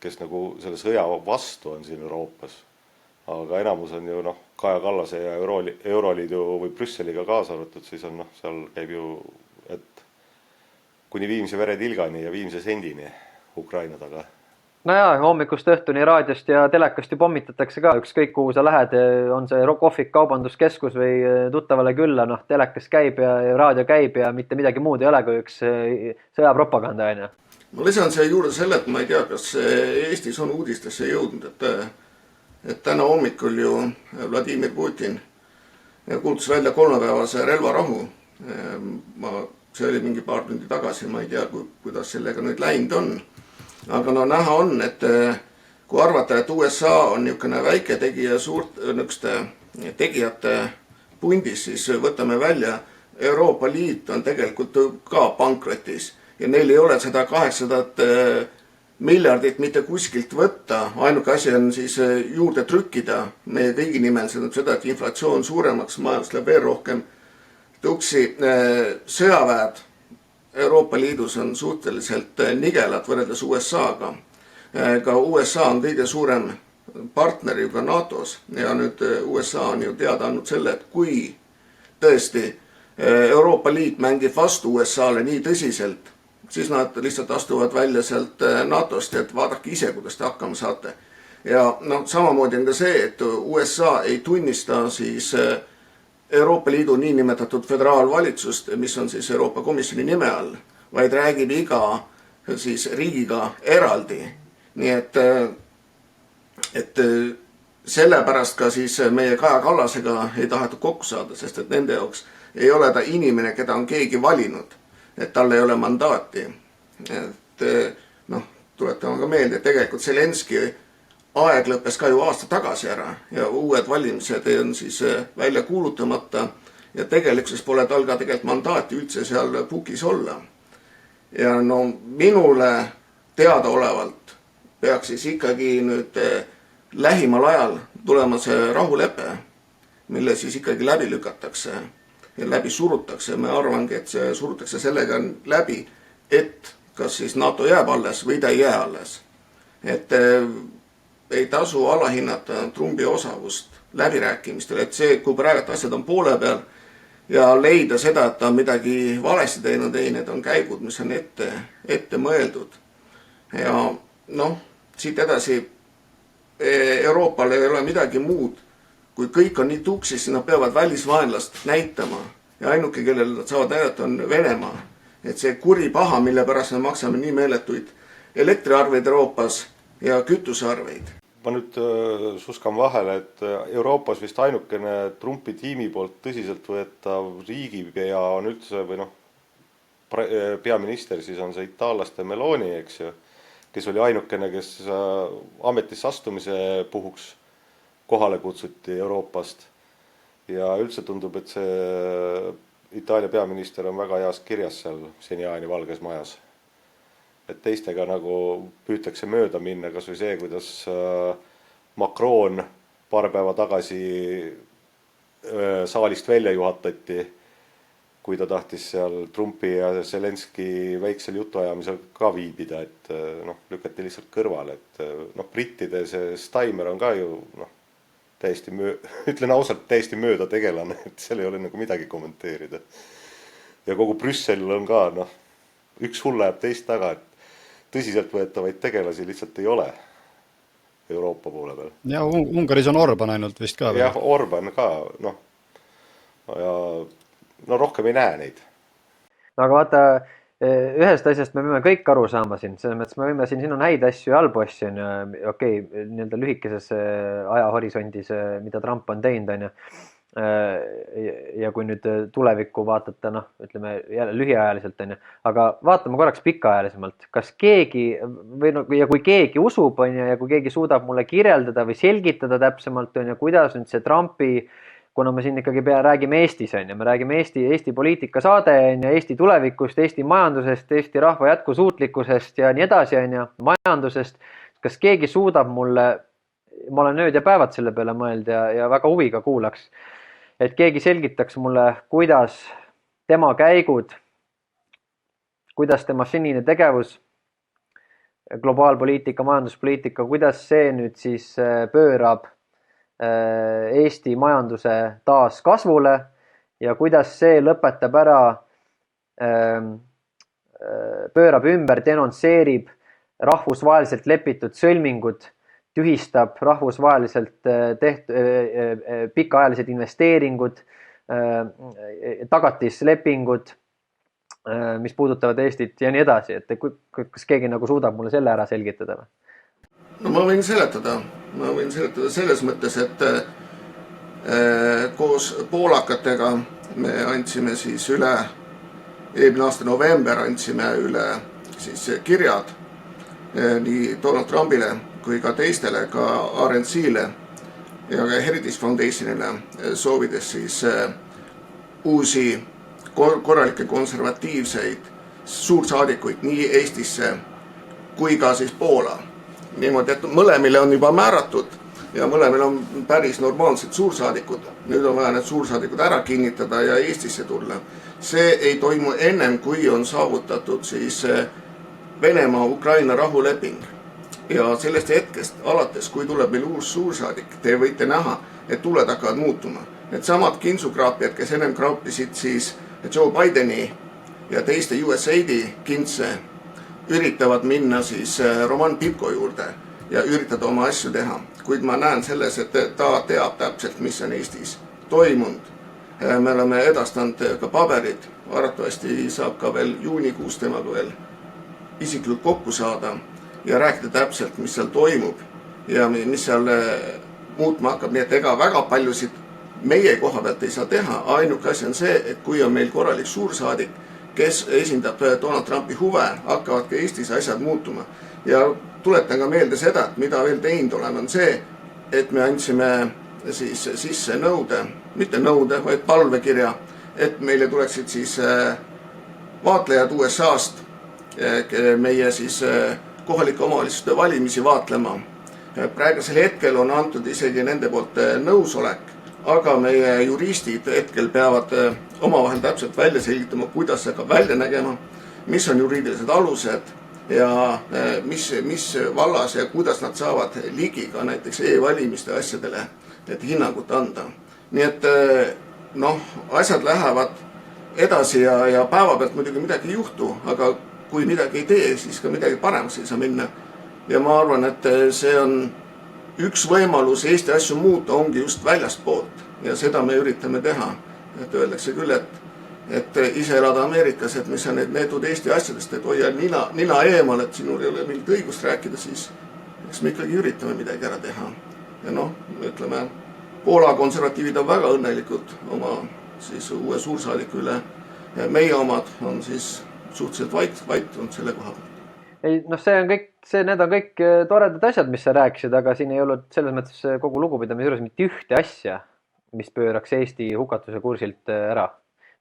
kes nagu selle sõja vastu on siin Euroopas. Aga enamus on ju Kaja Kallase ja Euroliidu või Brüsseliga kaasa arvatud, siis on seal käib ju, et kuni viimse veretilgani ja viimse sendini Ukraina taga. No jaa, hommikust õhtuni raadiost ja telekast ju pommitatakse ka, ükskõik kuhu sa lähed, on see kohvik, kaubanduskeskus või tuttavale külla, telekas käib ja raadio käib ja mitte midagi muud ei ole kui üks sõjapropaganda, on. Ma lisan see juurde selle, et ma ei tea, kas Eestis on uudistesse jõudnud, et täna hommikul ju Vladimir Putin kuulutas välja 3-päevase relvarahu. See oli mingi paar tundi tagasi, ma ei tea, kuidas sellega nüüd läinud on. Aga näha on, et kui arvata, et USA on niisugune väike tegija suurte tegijate pundis, siis võtame välja, Euroopa Liit on tegelikult ka pankrotis ja neil ei ole seda 800 miljardit mitte kuskilt võtta, ainuke asi on siis juurde trükkida meie kõigi nimel, seda, et inflatsioon suuremaks, majandus läheb veel rohkem tuksi. Sõjaväed Euroopa Liidus on suhteliselt nigelad võrreldes USA-ga. Ka USA on kõige suurem partner ju ka NATO-s ja nüüd USA on ju teada andnud selle, et kui tõesti Euroopa Liit mängib vastu USA-le nii tõsiselt, siis nad lihtsalt astuvad välja sealt NATO-st, et vaadake ise, kuidas te hakkama saate. Ja samamoodi on ka see, et USA ei tunnista siis Euroopa Liidu niinimetatud föderaalvalitsust, mis on siis Euroopa Komisjoni nime all, vaid räägib iga siis riigiga eraldi. Nii et sellepärast ka siis meie Kaja Kallasega ei tahetud kokku saada, sest et nende jaoks ei ole ta inimene, keda on keegi valinud. Et tal ei ole mandaati. Et tuletame ka meelde, et tegelikult Zelenski aeg lõppes ka ju aasta tagasi ära ja uued valimised on siis välja kuulutamata ja tegelikkuses pole tal ka tegelikult mandaati üldse seal pukis olla. Ja minule teadaolevalt peaks siis ikkagi nüüd lähimal ajal tulema see rahulepe, mille siis ikkagi läbi lükatakse ja läbi surutakse. Me arvangi, et see surutakse sellega läbi, et kas siis NATO jääb alles või ta ei jää alles. Et ei tasu alahinnata Trumpi osavust läbirääkimistel, et see, kui praegu asjad on poole peal ja leida seda, et ta on midagi valesti teinud, ei, need on käigud, mis on ette mõeldud. Ja siit edasi Euroopal ei ole midagi muud. Kui kõik on nii tuksis, siis nad peavad välisvaenlast näitama, ja ainuke, kellele nad saavad näidata, on Venemaa. Et see kuri paha, mille pärast me maksame nii meeletuid elektriarveid Euroopas ja kütusearveid. Ma nüüd suskan vahele, et Euroopas vist ainukene Trumpi tiimi poolt tõsiselt võetav riigipea on üldse, või noh, peaminister siis on see itaallaste Meloni, eks ju, kes oli ainukene, kes ametisse astumise puhuks kohale kutsuti Euroopast. Ja üldse tundub, et see Itaalia peaminister on väga heas kirjas seal seniajani Valges Majas. Et teistega nagu püütakse mööda minna, kas või see, kuidas Macron paar päeva tagasi saalist välja juhatati, kui ta tahtis seal Trumpi ja Zelenski väiksel jutuajamisel ka viibida, et noh, lükati lihtsalt kõrvale, et noh, brittide see Steimer on ka ju noh, täiesti ütlen ausalt, täiesti mööda tegelane, et seal ei ole nagu midagi kommenteerida. Ja kogu Brüssel on ka, noh, üks hull läheb teist taga, et tõsiselt võetavaid tegelasi lihtsalt ei ole Euroopa poole peal. Ja Ungaris on Orban ainult vist ka. Jah, Orban ka, noh, ja no rohkem ei näe neid. Aga vaata, ühest asjast me võime kõik aru saama siin, selles mõttes me võime siin on häid asju ja halbu asju, okei, nii-öelda lühikeses ajahorisondis, mida Trump on teinud, on ju. Ja kui nüüd tulevikku vaatate, noh, ütleme jälle lühiajaliselt, on ju, aga vaatame korraks pikaajalisemalt, kas keegi, või no, ja kui keegi usub, on ju, ja kui keegi suudab mulle kirjeldada või selgitada täpsemalt, on ju, kuidas nüüd see Trumpi, kuna me siin ikkagi räägime Eestis, on ju, me räägime Eesti poliitika saade, on ju, Eesti tulevikust, Eesti majandusest, Eesti rahva jätkusuutlikkusest ja nii edasi, on ju, majandusest, kas keegi suudab mulle, ma olen ööd ja päevad selle peale mõeld ja väga huviga kuulaks, et keegi selgitaks mulle, kuidas tema käigud, kuidas tema senine tegevus, globaalpoliitika, majanduspoliitika, kuidas see nüüd siis pöörab Eesti majanduse taas kasvule ja kuidas see lõpetab ära, pöörab ümber, denonsseerib rahvusvaheliselt lepitud sõlmingud, tühistab rahvusvaheliselt pikaajalised investeeringud, tagatislepingud, mis puudutavad Eestit ja nii edasi, et kas keegi nagu suudab mulle selle ära selgitada või? No ma võin seletada selles mõttes, et koos poolakatega me andsime siis üle, eelmine aasta november andsime üle siis kirjad nii Donald Trumpile kui ka teistele, ka RNC-le ja ka Heritage Foundationile, soovides siis uusi korralikke konservatiivseid suursaadikuid nii Eestisse kui ka siis Poola. Niimoodi, et mõlemile on juba määratud ja mõlemil on päris normaalsed suursaadikud. Nüüd on vaja need suursaadikud ära kinnitada ja Eestisse tulla. See ei toimu ennem, kui on saavutatud siis Venemaa-Ukraina rahuleping. Ja sellest hetkest alates, kui tuleb meil uus suursaadik, te võite näha, et tuled hakkavad muutuma. Need samad kintsukraapijad, kes ennem kraapisid siis Joe Bideni ja teiste USAID-i kintse, üritavad minna siis Roman Pipko juurde ja üritada oma asju teha. Kuid ma näen selles, et ta teab täpselt, mis on Eestis toimunud. Me oleme edastanud ka paberid. Arvatavasti saab ka veel juunikuus temaga veel isiklikult kokku saada ja rääkida täpselt, mis seal toimub ja mis seal muutma hakkab. Nii et ega väga paljusid meie koha pealt ei saa teha. Ainuke asi on see, et kui on meil korralik suursaadik, kes esindab Donald Trumpi huve, hakkavad ka Eestis asjad muutuma. Ja tuletan ka meelde seda, et mida veel teinud oleme, on see, et me andsime siis sisse nõude, mitte nõude, vaid palvekirja, et meile tuleksid siis vaatlejad USA-st meie siis kohalike omavalitsuste valimisi vaatlema. Praegusel hetkel on antud isegi nende poolt nõusolek, aga meie juristid hetkel peavad omavahel täpselt välja selgitama, kuidas see hakkab välja nägema, mis on juriidilised alused ja mis vallas ja kuidas nad saavad ligi ka näiteks e-valimiste asjadele, et hinnangut anda. Nii et noh, asjad lähevad edasi ja päeva pealt muidugi midagi ei juhtu, aga kui midagi ei tee, siis ka midagi paremaks ei saa minna. Ja ma arvan, et see on üks võimalus Eesti asju muuta ongi just väljast poolt ja seda me üritame teha. Et öeldakse küll, et et ise elada Ameerikas, et mis sa need neetud Eesti asjadest, et hoia nina eemal, et sinul ei ole mingit õigust rääkida, siis eks me ikkagi üritame midagi ära teha. Ja noh, ütleme, Poola konservatiivid on väga õnnelikud oma siis uue suursaadiku üle. Meie omad on siis suhteliselt vaitunud selle koha pealt. Ei, noh, need on kõik toredad asjad, mis sa rääkisid, aga siin ei olnud selles mõttes kogu lugupidamise juures mitte ühte asja, mis pööraks Eesti hukatuse kursilt ära,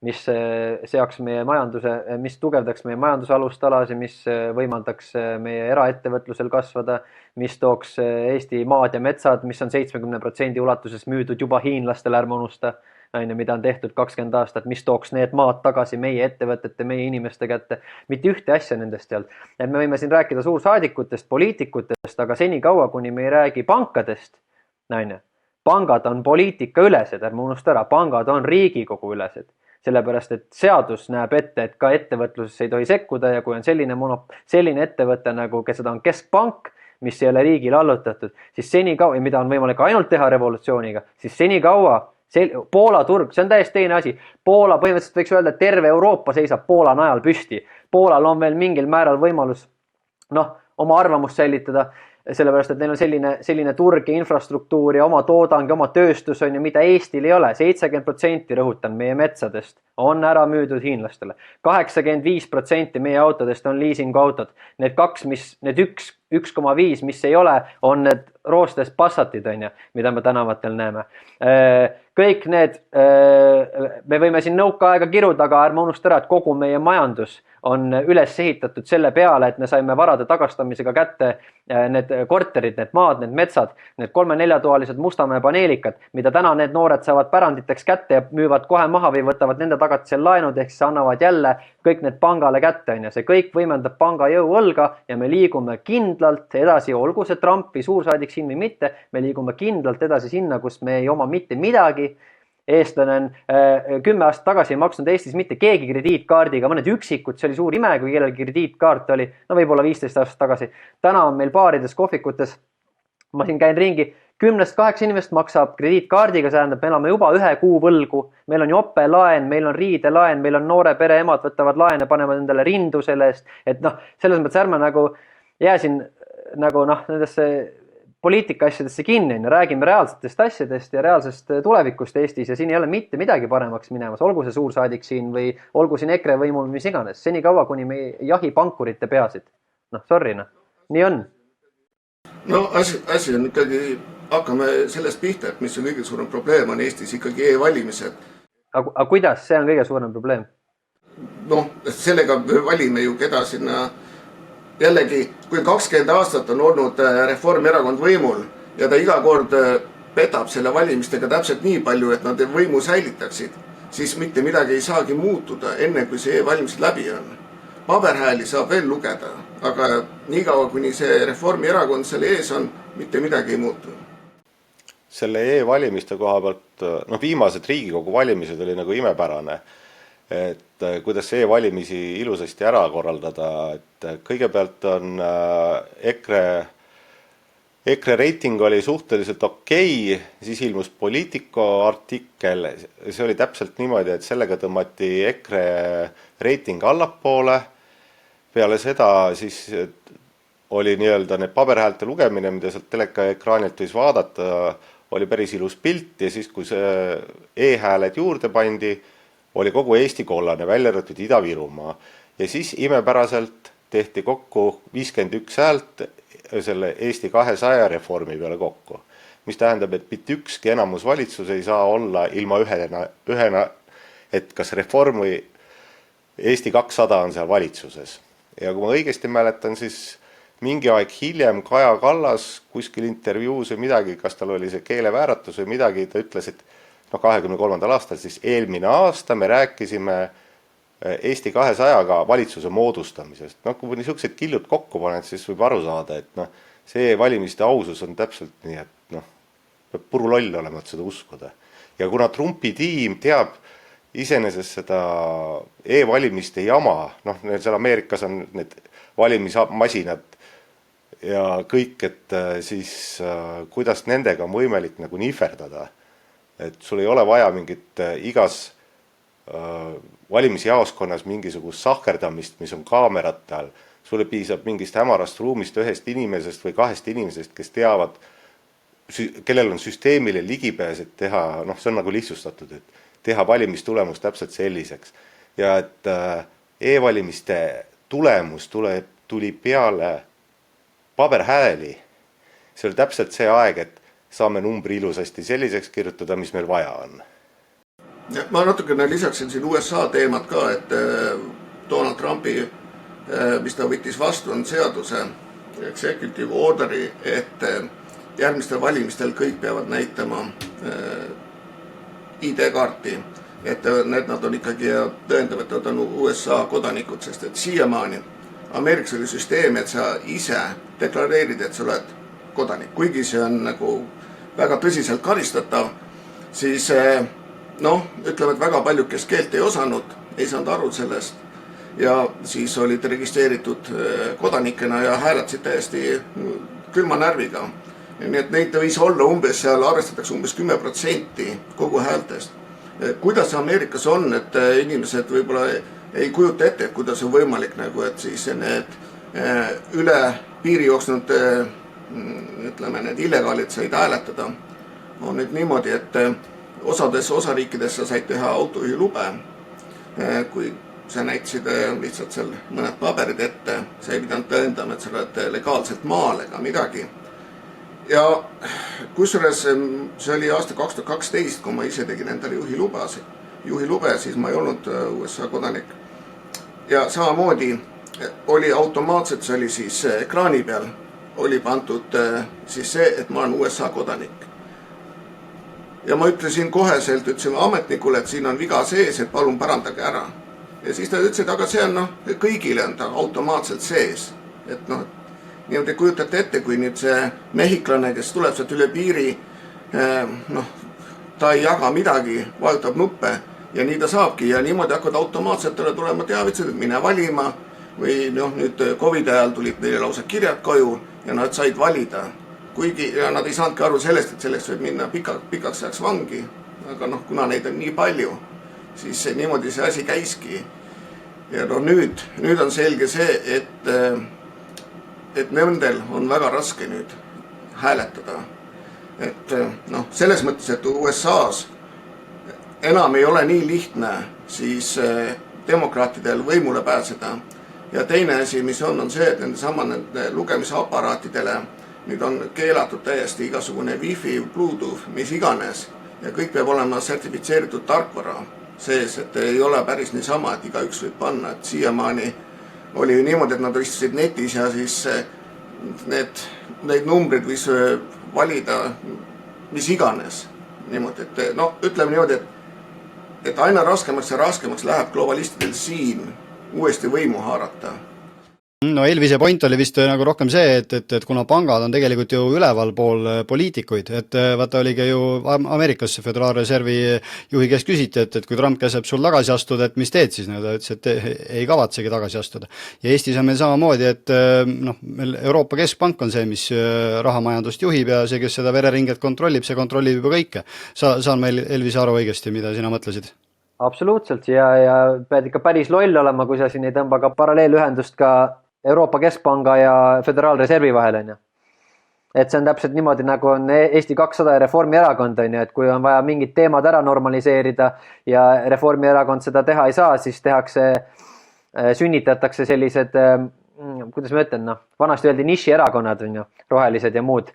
mis seaks meie majanduse, mis tugevdaks meie majandusalustalasi, mis võimaldaks meie eraettevõtlusel kasvada, mis tooks Eesti maad ja metsad, mis on 70% ulatuses müüdud juba hiinlastele, ärme unusta, mida on tehtud 20 aastat, mis tooks need maad tagasi meie ettevõtete, meie inimeste kätte. Mitte ühte asja nendest ei olnud. Et me võime siin rääkida suursaadikutest, poliitikutest, aga senikaua, kuni me ei räägi pankadest, pangad on poliitika ülesed, ärme unusta ära, pangad on Riigikogu ülesed. Sellepärast, et seadus näeb ette, et ka ettevõtlusesse ei tohi sekkuda ja kui on selline ettevõte, nagu seda on keskpank, mis ei ole riigile allutatud, siis senikaua, mida on võimalik ainult teha revolutsiooniga, siis senikaua Poola turg, see on täiesti teine asi. Poola põhimõtteliselt võiks öelda, et terve Euroopa seisab Poola najal püsti. Poolal on veel mingil määral võimalus oma arvamust säilitada, sellepärast, et neil on selline turg ja infrastruktuur ja oma toodang ja oma tööstus on ja mida Eestil ei ole. 70% rõhutan meie metsadest on ära müüdud hiinlastele. 85% meie autodest on liisinguautod. Need 1,5, mis ei ole, on need roostes Passatid, mida me tänavatel näeme. Kõik need, me võime siin nõukaaega kiruda, aga ärme unusta ära, et kogu meie majandus on üles ehitatud selle peale, et me saime varade tagastamisega kätte need korterid, need maad, need metsad, need 3-4-toalised Mustamäe paneelikad, mida täna need noored saavad päranditeks kätte ja müüvad kohe maha või võtavad nende tagatisel laenud, ehk siis annavad jälle kõik need pangale kätte. See kõik võimendab panga jõuõlga ja me liigume kindlalt edasi, olgu see Trump või suursaadik siin või mitte, me liigume kindlalt edasi sinna, kus me ei oma mitte midagi. Eestlane on 10 aastat tagasi ei maksnud Eestis mitte keegi krediitkaardiga, mõned üksikud, see oli suur ime, kui kellelgi krediitkaart oli, võib-olla 15 aastat tagasi. Täna on meil baarides, kohvikutes, ma siin käin ringi, 10-8 inimest maksab krediitkaardiga, see tähendab, me elame juba 1 kuu võlgu, meil on jopelaen, meil on riidelaen, meil on noore pere emad võtavad laene, panevad endale rindu selle eest, et selles mõttes ärme jää siin nendesse poliitika asjadesse kinni, räägime reaalsetest asjadest ja reaalsest tulevikust Eestis ja siin ei ole mitte midagi paremaks minemas, olgu see suursaadik siin või olgu siin EKRE võimul, mis iganes, senikaua kuni me ei jahi pankurite peasid. Nii on. No asi on ikkagi, hakkame sellest pihta, et mis on kõige suurem probleem on Eestis ikkagi e-valimised. Aga kuidas see on kõige suurem probleem? Sellega valime ju keda sinna. Jällegi, kui 20 aastat on olnud Reformierakond võimul ja ta iga kord petab selle valimistega täpselt nii palju, et nad võimu säilitaksid, siis mitte midagi ei saagi muutuda enne, kui see e-valimised läbi on. Paberhääli saab veel lugeda, aga niikaua, kuni see Reformierakond selle ees on, mitte midagi ei muutu. Selle e-valimiste koha pealt, viimased Riigikogu valimised oli nagu imepärane. Et kuidas e-valimisi ilusasti ära korraldada, et kõigepealt on EKRE reiting oli suhteliselt okei, siis ilmus Politico artikkel, see oli täpselt niimoodi, et sellega tõmmati EKRE reiting allapoole, peale seda siis oli nii-öelda need paberhäälte lugemine, mida sealt telekaekraanilt võis vaadata, oli päris ilus pilt ja siis kui see e-hääled juurde pandi, oli kogu Eesti kollane, välja arvatud Ida-Virumaa. Ja siis imepäraselt tehti kokku 51 häält selle Eesti 200 reformi peale kokku. Mis tähendab, et mitte ükski enamusvalitsus ei saa olla ilma ühena, et kas reform või Eesti 200 on seal valitsuses. Ja kui ma õigesti mäletan, siis mingi aeg hiljem Kaja Kallas kuskil intervjuus või midagi, kas tal oli see keelevääratus või midagi, ta ütles, et 23. aastal, siis eelmine aasta me rääkisime Eesti 200-ga valitsuse moodustamisest. Kui niisugused killud kokku paned, siis võib aru saada, et see valimiste ausus on täpselt nii, et peab puru loll olema, et seda uskuda. Ja kuna Trumpi tiim teab iseenesest seda e-valimiste jama, seal Ameerikas on need valimismasinad ja kõik, et siis kuidas nendega on võimalik nagu nihverdada. Et sul ei ole vaja mingit igas valimisjaoskonnas mingisugust sahkerdamist, mis on kaamerate all, sulle piisab mingist hämarast ruumist ühest inimesest või kahest inimesest, kes teavad, kellel on süsteemile ligipääs, et teha, see on nagu lihtsustatud, et teha valimistulemus täpselt selliseks. Ja et e-valimiste tulemus tuli peale paberhääli. See oli täpselt see aeg, et saame numbri ilusasti selliseks kirjutada, mis meil vaja on. Ma natukene lisaksin siin USA teemat ka, et Donald Trumpi, mis ta võttis vastu, on seaduse executive orderi, et järgmistel valimistel kõik peavad näitama ID-kaarti, et nad on ikkagi tõendavad, et nad on USA kodanikud, sest et siiamaani Ameerikas oli süsteem, et sa ise deklareerid, et sa oled kodanik. Kuigi see on nagu väga tõsiselt karistatav, siis ütleme, et väga paljud, kes keelt ei osanud, ei saanud aru sellest ja siis olid registreeritud kodanikena ja hääletasid täiesti külma närviga. Nii et neid võis olla seal arvestatakse umbes 10% kogu häältest. Kuidas Ameerikas on, et inimesed võib-olla ei kujuta ette, et kuidas on võimalik, et siis need üle piiri jooksnud, ütleme, need illegaalid said hääletada. On nüüd niimoodi, et osades osariikides sa said teha autojuhilube, kui sa näitasid lihtsalt seal mõned paberid ette, sa ei pidanud tõendama, et sa oled legaalselt maal ega midagi. Ja kusjuures see oli aasta 2012, kui ma ise tegin endale juhilube, siis ma ei olnud USA kodanik. Ja samamoodi oli automaatselt, see oli siis ekraani peal, oli pandud siis see, et ma olen USA kodanik. Ja ma ütlesin ütlesin ametnikule, et siin on viga sees, et palun parandage ära. Ja siis ta ütles, et aga see on kõigile on ta automaatselt sees. Et niimoodi kujutate ette, kui nüüd see mehiklane, kes tuleb sealt üle piiri, ta ei jaga midagi, vajutab nuppe ja nii ta saabki ja niimoodi hakkavad automaatselt tulema teavitused, et mine valima või nüüd COVID ajal tulid neile lausa kirjad koju ja nad said valida. Kuigi nad ei saanudki aru sellest, et selleks võib minna pikaks ajaks vangi, aga kuna neid on nii palju, siis niimoodi see asi käiski. Ja nüüd on selge see, et nendel on väga raske nüüd hääletada. Et selles mõttes, et USA-s enam ei ole nii lihtne siis demokraatidel võimule pääseda. Ja teine asi, mis on see, et nende lugemisaparaatidele nüüd on keelatud täiesti igasugune Wi-Fi, Bluetooth, mis iganes. Ja kõik peab olema sertifitseeritud tarkvara sees, et ei ole päris niisama, et igaüks võib panna. Et siiamaani oli ju niimoodi, et nad istusid netis ja siis neid numbrid võis valida mis iganes. Niimoodi, et ütleme niimoodi, et aina raskemaks ja raskemaks läheb globalistidel siin uuesti võimu haarata. Elvise point oli vist nagu rohkem see, et kuna pangad on tegelikult ju üleval pool poliitikuid, et vaata oligi ju Ameerikas Föderaalreservi juhi käest küsiti, et kui Trump käseb sul tagasi astuda, et mis teed siis? Ta ütles, et ei kavatsegi tagasi astuda. Ja Eestis on meil samamoodi, et meil Euroopa Keskpank on see, mis rahamajandust juhib ja see, kes seda vereringet kontrollib, see kontrollib juba kõike. Saan meil Elvise aru õigesti, mida sina mõtlesid? Absoluutselt ja pead ikka päris loll olema, kui sa siin ei tõmba ka paralleelühendust ka Euroopa Keskpanga ja Föderaalreservi vahel, on ju. Et see on täpselt niimoodi, nagu on Eesti 200 ja Reformierakond, on ju, et kui on vaja mingid teemad ära normaliseerida ja Reformierakond seda teha ei saa, siis sünnitatakse sellised, kuidas ma ütlen, vanasti öeldi nišierakonnad, on ju, rohelised ja muud.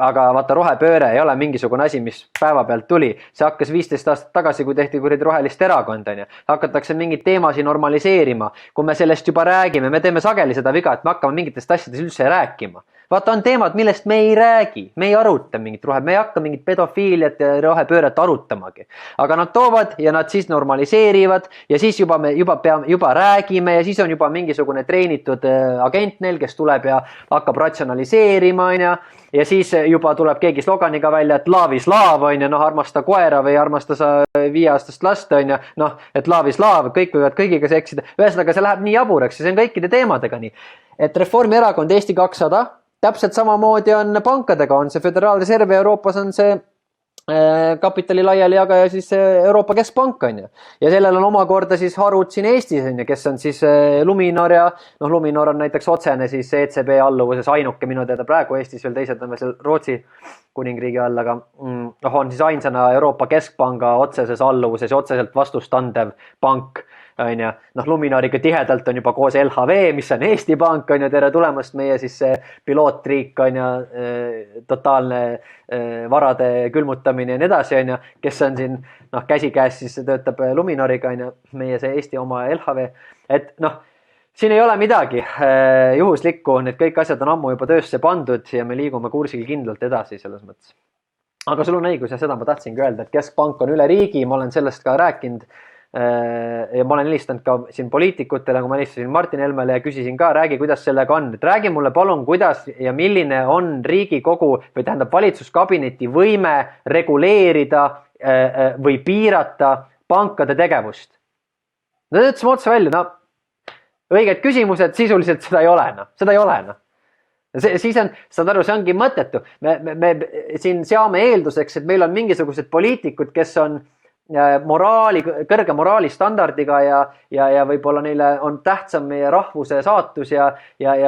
Aga vaata, rohepööre ei ole mingisugune asi, mis päeva pealt tuli. See hakkas 15 aastat tagasi, kui tehti rohelist erakond, on ju. Hakatakse mingid teemasi normaliseerima. Kui me sellest juba räägime, me teeme sageli seda viga, et me hakkame mingitest asjadest üldse rääkima. Vaata, on teemad, millest me ei räägi. Me ei aruta mingit me ei hakka mingit pedofiiliat ja rohepööret arutamagi. Aga nad toovad ja nad siis normaliseerivad ja siis juba räägime ja siis on juba mingisugune treenitud agent neil, kes tuleb ja hakkab ratsionaliseerima, on ju. Ja siis juba tuleb keegi sloganiga välja, et love is love, on ju, armasta koera või armasta sa 5-aastast last, on ju, et love is love, kõik võivad kõigiga seksida. Ühesõnaga, see läheb nii jaburaks ja see on kõikide teemadega nii. Et Reformierakond, Eesti 200, täpselt samamoodi on pankadega, on see Föderaalreserv ja Euroopas on see kapitali laialijagaja siis Euroopa Keskpank on ju. Ja sellel on omakorda siis harud siin Eestis on ju, kes on siis Luminor ja Luminor on näiteks otsene siis ECB alluvuses ainuke minu teada praegu Eestis, veel teised on veel Rootsi kuningriigi all, aga on siis ainsana Euroopa Keskpanga otseses alluvuses ja otseselt vastustandev pank on ju. Luminoriga tihedalt on juba koos LHV, mis on Eesti Pank on ju, tere tulemast meie siis pilootriik on ju, totaalne varade külmutamine ja nii edasi on ju, kes on siin käsikäes siis töötab Luminoriga on ju, meie see Eesti oma LHV, et siin ei ole midagi juhuslikku, need kõik asjad on ammu juba töösse pandud ja me liigume kursil kindlalt edasi selles mõttes. Aga sul on õigus ja seda ma tahtsingi öelda, et Keskpank on üle riigi, ma olen sellest ka rääkinud ja ma olen helistanud ka siin poliitikutele, kui ma helistasin Martin Helmele ja küsisin ka, räägi, kuidas sellega on, et räägi mulle palun, kuidas ja milline on Riigikogu või tähendab valitsuskabineti võime reguleerida või piirata pankade tegevust. No ütlesime otse välja, õiged küsimused, sisuliselt seda ei ole, seda ei ole. Siis on, saad aru, see ongi mõttetu. Me siin seame eelduseks, et meil on mingisugused poliitikud, kes on kõrge moraalistandardiga ja võib-olla neile on tähtsam meie rahvuse saatus ja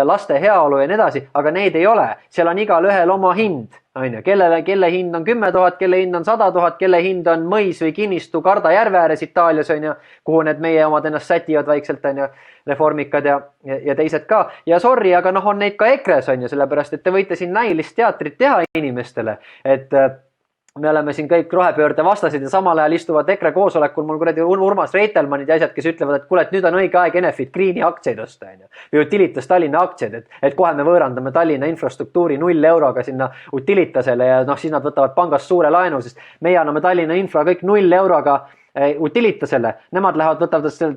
laste heaolu ja nii edasi, aga neid ei ole. Seal on igal ühel oma hind, on ju. Kelle hind on 10 000, kelle hind on 100 000, kelle hind on mõis või kinnistu Karda järve ääres Itaalias, on ju, kuhu need meie omad ennast sätivad vaikselt, on ju, reformikad ja teised ka. Ja sorry, aga on neid ka EKRE-s, on ju, sellepärast, et te võite siin näilist teatrit teha inimestele, et me oleme siin kõik rohepöörde vastased ja samal ajal istuvad EKRE koosolekul mul kuradi Urmas Reitelmannid ja asjad, kes ütlevad, et kuule, et nüüd on õige aeg Enefit Greeni aktsiaid osta, on ju. Või Utilitas Tallinna aktsiaid, et kohe me võõrandame Tallinna infrastruktuuri 0 euroga sinna Utilitasele ja siis nad võtavad pangast suure laenu, sest meie anname Tallinna infra kõik 0 euroga Utilitasele. Nemad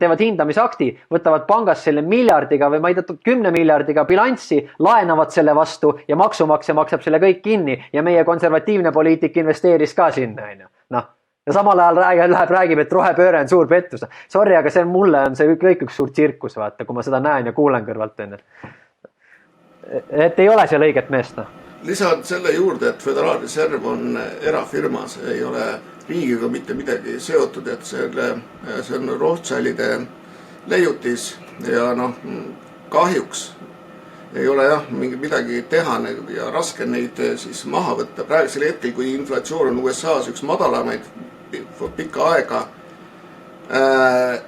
teevad hindamisakti, võtavad pangast selle miljardiga või ma ei tea, 10 miljardiga bilanssi, laenavad selle vastu ja maksumaksja maksab selle kõik kinni ja meie konservatiivne poliitik investeeris ka sinna. Ja samal ajal räägib, et rohepööre on suur pettus. Sorry, aga mulle on see kõik üks suur tsirkus, vaata, kui ma seda näen ja kuulen kõrvalt. Et ei ole seal õiget meest. Lisad selle juurde, et Föderaalreserv on erafirma, see ei ole riigiga mitte midagi seotud, et see on Rothschildide leiutis ja kahjuks ei ole midagi teha ja raske neid siis maha võtta. Praegusel hetkel, kui inflatsioon on USA-s üks madalamaid pikka aega,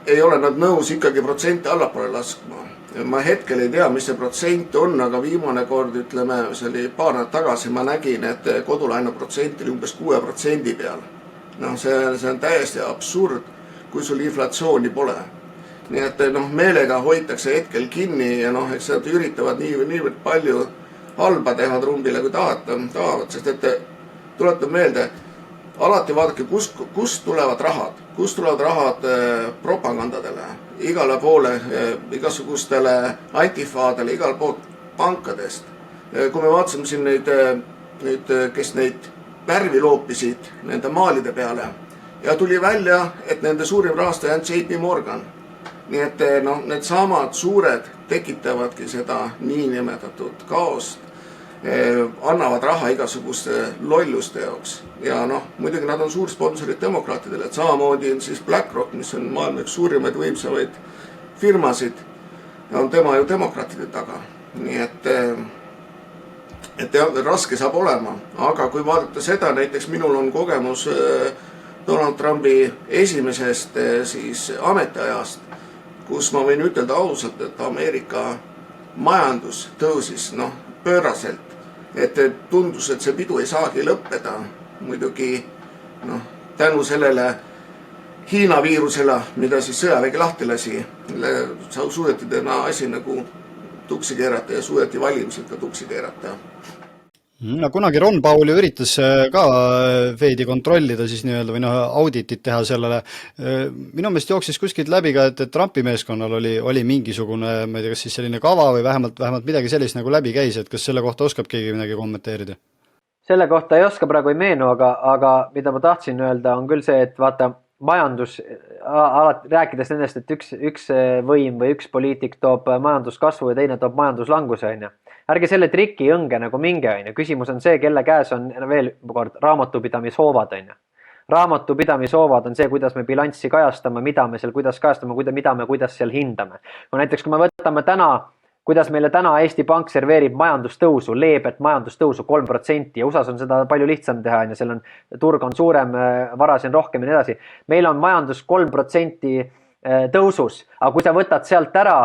ei ole nad nõus ikkagi protsenti allapoole laskma. Ma hetkel ei tea, mis see protsent on, aga viimane kord, ütleme, see oli paar nädalat tagasi, ma nägin, et kodulaenu protsent oli umbes 6% peal. See on täiesti absurd, kui sul inflatsiooni pole. Nii et meelega hoitakse hetkel kinni ja eks nad üritavad niivõrd palju halba teha trumbile, kui tahavad, sest et tuletab meelde, alati vaadake, kust tulevad rahad. Kust tulevad rahad propagandadele, igale poole, igasugustele antifaadele, igal pool pankadest. Kui me vaatasime siin neid, kes neid värvi loopisid nende maalide peale ja tuli välja, et nende suurim rahastaja on JP Morgan. Nii et need samad suured tekitavadki seda niinimetatud kaost, annavad raha igasuguste lolluste jaoks ja muidugi nad on suur sponsorid demokraatidele, et samamoodi on siis BlackRock, mis on maailma üks suurimaid võimsamaid firmasid, on tema ju demokraatide taga. Nii et raske saab olema, aga kui vaadata seda, näiteks minul on kogemus Donald Trumpi esimesest siis ametiajast, kus ma võin ütelda ausalt, et Ameerika majandus tõusis pööraselt, et tundus, et see pidu ei saagi lõppeda. Muidugi tänu sellele Hiina viirusele, mida siis sõjavägi lahti lasi, suudeti tema asi nagu tuksi keerata ja suudeti valimised ka tuksi keerata. Kunagi Ron Paul üritas ka veidi kontrollida siis või auditit teha sellele. Minu meelest jooksis kuskilt läbi ka, et Trumpi meeskonnal oli mingisugune, ma ei tea, kas siis selline kava või vähemalt midagi sellist nagu läbi käis, et kas selle kohta oskab keegi midagi kommenteerida? Selle kohta ei oska praegu ei meenu, aga mida ma tahtsin öelda on küll see, et vaata majandus, alati rääkides nendest, et üks võim või üks poliitik toob majanduskasvu ja teine toob majanduslanguse, on ju. ärge selle triki õnge nagu minge, on ju. Küsimus on see, kelle käes on veel kord raamatupidamishoovad, on ju. Raamatupidamishoovad on see, kuidas me bilanssi kajastame, mida me seal kuidas kajastame, mida me kuidas seal hindame. Kui näiteks, kui me võtame täna, kuidas meile täna Eesti Pank serveerib majandustõusu, leebet majandustõusu 3% ja USAs on seda palju lihtsam teha, on ju, seal on, turg on suurem, varasi on rohkem ja nii edasi. Meil on majandus 3% tõusus, aga kui sa võtad sealt ära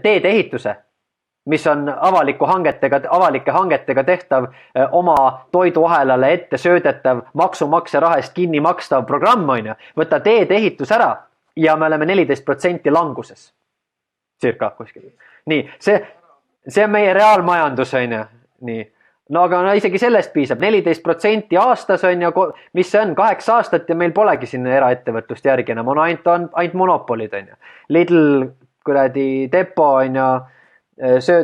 teede ehituse, mis on avalike hangetega tehtav, oma toiduahelale ette söödetav, maksumaksja raha eest kinni makstav programm, on ju, võtta teede ehitus ära ja me oleme 14% languses. Circa kuskil. Nii, see on meie reaalmajandus, on ju. Nii. No aga no, isegi sellest piisab, 14% aastas on ju, mis see on, 8 aastat ja meil polegi sinna eraettevõtlust järgi enam, on ainult monopolid, on ju. Lidl, kuradi Depo, on ju,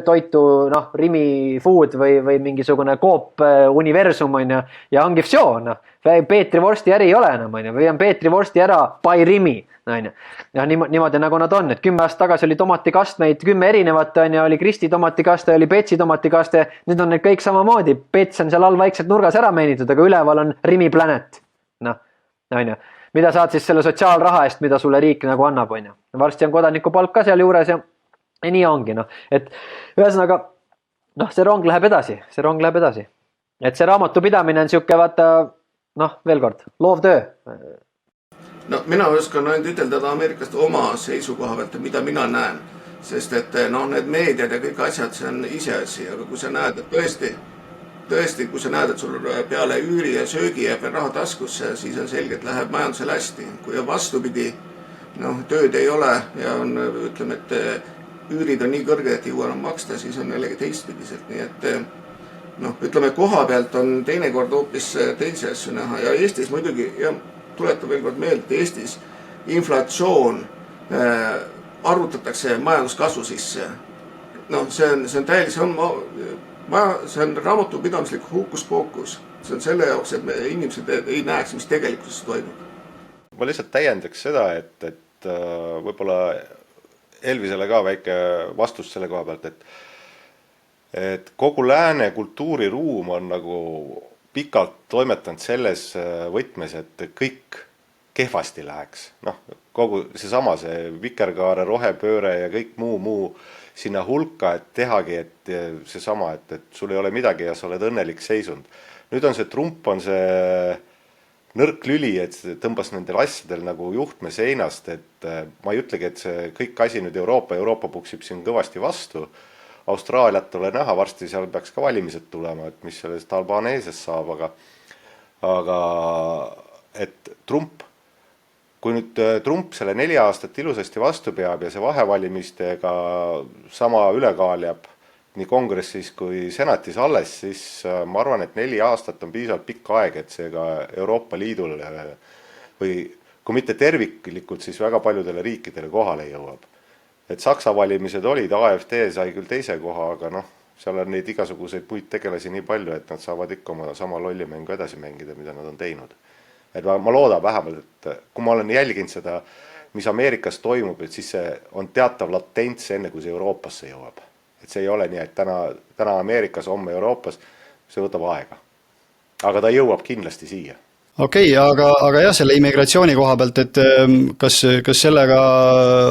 toitu, noh, Rimi Food või mingisugune Coop Universum, on ju, ja ongi vsio, noh. Peetri vorsti äri ei ole enam, on ju, või on Peetri vorsti ära by Rimi, on ju. Ja niimoodi nagu nad on, et 10 aastat tagasi oli tomatikastmeid 10 erinevat, on ju, oli Kristi tomatikaste, oli Petsi tomatikaste, nüüd on need kõik samamoodi, Pets on seal all vaikselt nurgas ära meenitud, aga üleval on Rimi Planet, noh, on ju. Mida saad siis selle sotsiaalraha eest, mida sulle riik nagu annab, on ju. Varsti on kodanikupalk ka seal juures ja nii ongi, noh, et ühesõnaga, noh, see rong läheb edasi. Et see raamatupidamine on siuke, vaata, noh, veel kord, loovtöö. No mina oskan ainult üteldada Ameerikast oma seisukoha pealt, mida mina näen. Sest et noh, need meediad ja kõik asjad, see on iseasi, aga kui sa näed, et tõesti, kui sa näed, et sul peale üüri ja söögi jääb raha taskusse, siis on selge, et läheb majandusel hästi. Kui vastupidi, noh, tööd ei ole ja on, ütleme, et üürid on nii kõrged, et ei jõua enam maksta, siis on jällegi teistpidiselt. Nii et noh, ütleme, koha pealt on teinekord hoopis teise asju näha ja Eestis muidugi, ja tuletan veel kord meelde, et Eestis inflatsioon arvutatakse majanduskasvu sisse. Noh, see on täielikult, see on raamatupidamislik huukus-pookus. See on selle jaoks, et me inimesed ei näeks, mis tegelikkuses toimub. Ma lihtsalt täiendaks seda, et võib-olla Elvisele ka väike vastus selle koha pealt, et kogu lääne kultuuriruum on nagu pikalt toimetanud selles võtmes, et kõik kehvasti läheks. Noh, kogu see vikerkaare rohepööre ja kõik muu sinna hulka, et tehagi, et seesama, et sul ei ole midagi ja sa oled õnnelik seisund. Nüüd on see Trump on see nõrk lüli, et tõmbas nendel asjadel nagu juhtme seinast, et ma ei ütlegi, et see kõik asi nüüd Euroopa puksib siin kõvasti vastu. Austraaliat ole näha, varsti seal peaks ka valimised tulema, et mis sellest Albaneesest saab, aga et kui nüüd Trump selle 4 aastat ilusasti vastu peab ja see vahevalimistega sama ülekaal jääb nii kongressis kui senatis alles, siis ma arvan, et 4 aastat on piisavalt pikk aeg, et see ka Euroopa Liidul või kui mitte terviklikult, siis väga paljudele riikidele kohale jõuab. Et Saksa valimised olid, AfD sai küll teise koha, aga noh, seal on neid igasuguseid muid tegelasi nii palju, et nad saavad ikka oma sama lolli mängu edasi mängida, mida nad on teinud. Et ma loodan vähemalt, et kui ma olen jälginud seda, mis Ameerikas toimub, et siis see on teatav latents enne, kui see Euroopasse jõuab. Et see ei ole nii, et täna Ameerikas, homme Euroopas, see võtab aega. Aga ta jõuab kindlasti siia. Okei, aga jah, selle immigratsiooni koha pealt, et kas sellega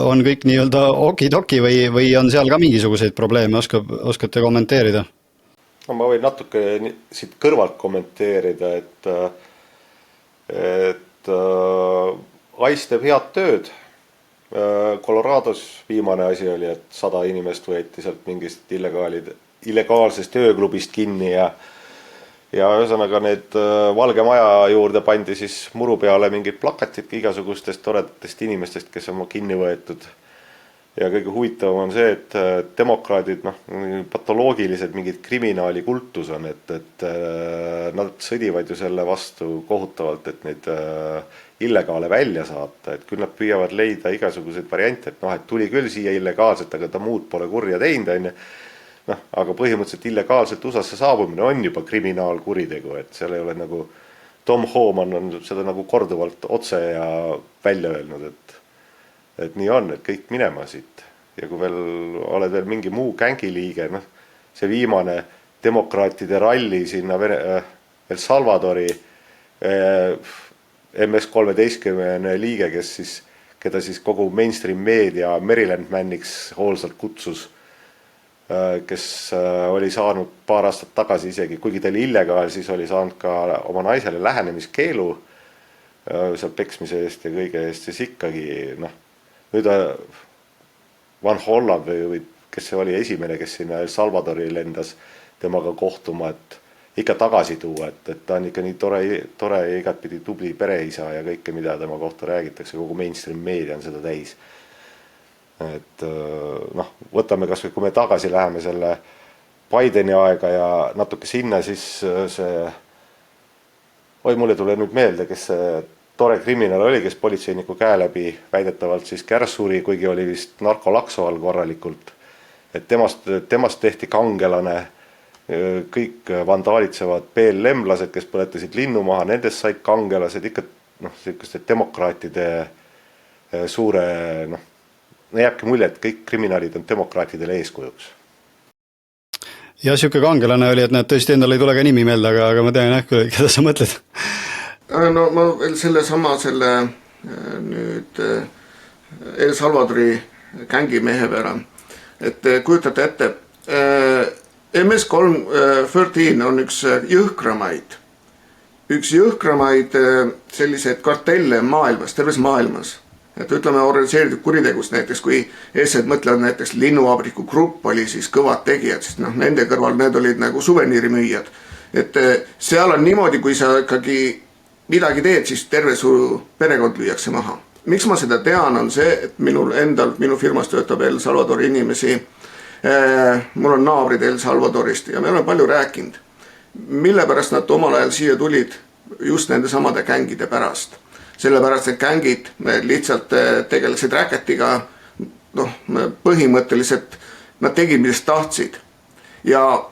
on kõik nii-öelda okidoki või on seal ka mingisuguseid probleeme, oskate kommenteerida? No, ma võin natuke siit kõrvalt kommenteerida, et Ice teeb head tööd. Colorados viimane asi oli, et 100 inimest võeti sealt mingist illegaalsest ööklubist kinni ja ühesõnaga need Valge Maja juurde pandi siis muru peale mingid plakatid igasugustest toredatest inimestest, kes on kinni võetud. Ja kõige huvitavam on see, et demokraadid, patoloogilised mingid kriminaalikultus on, et nad sõdivad ju selle vastu kohutavalt, et neid illegaale välja saata, et küll nad püüavad leida igasuguseid variante, et tuli küll siia illegaalselt, aga ta muud pole kurja teinud, aga põhimõtteliselt illegaalselt USAsse saabumine on juba kriminaalkuritegu, et seal ei ole nagu Tom Homan on seda nagu korduvalt otse ja välja öelnud, et nii on, et kõik minema siit. ja kui veel oled veel mingi muu gängi liige, noh, see viimane demokraatide ralli sinna El Salvadori MS-13 liige, keda siis kogu mainstream meedia Maryland Maniks hoolsalt kutsus, kes oli saanud paar aastat tagasi isegi, kuigi ta oli illegaal, siis oli saanud ka oma naisele lähenemiskeelu seal peksmise eest ja kõige eest, siis ikkagi, noh, nüüd Van Holland või kes see oli esimene, kes sinna El Salvadori lendas temaga kohtuma, et ikka tagasi tuua, et ta on ikka nii tore ja igatpidi tubli pereisa ja kõike, mida tema kohta räägitakse, kogu mainstream meedia on seda täis. Et noh, võtame kas või, kui me tagasi läheme selle Bideni aega ja natuke sinna, siis mulle tule nüüd meelde, kes see tore kriminaal oli, kes politseiniku käe läbi väidetavalt siis kärsuri, kuigi oli vist narkolakso all korralikult. Et temast tehti kangelane, kõik vandaalitsevad BLM-lased, kes põletasid linnu maha, nendest said kangelased ikka, noh, sellised demokraatide suure, noh, jääbki mulje, et kõik kriminaalid on demokraatidele eeskujuks. Ja siuke kangelane oli, et näed, tõesti endale ei tule ka nimi meelde, aga ma tean küll, keda sa mõtled. No ma veel selle nüüd El Salvadori gängimehe peale, et kujutate ette, MS-13 on üks jõhkramaid selliseid kartelle maailmas, terves maailmas. Et ütleme organiseeritud kuritegust näiteks, kui eestsed mõtlevad näiteks linnuvabriku grupp oli siis kõvad tegijad, sest noh, nende kõrval need olid nagu suveniirimüüjad. Et seal on niimoodi, kui sa ikkagi midagi teed, siis terve su perekond lüüakse maha. Miks ma seda tean, on see, et minu firmas töötab El Salvadori inimesi. Mul on naabrid El Salvadorist ja me oleme palju rääkinud, mille pärast nad omal ajal siia tulid just nende samade gängide pärast. Sellepärast, et gängid lihtsalt tegelesid räketiga, noh, põhimõtteliselt nad tegid, millest tahtsid. Ja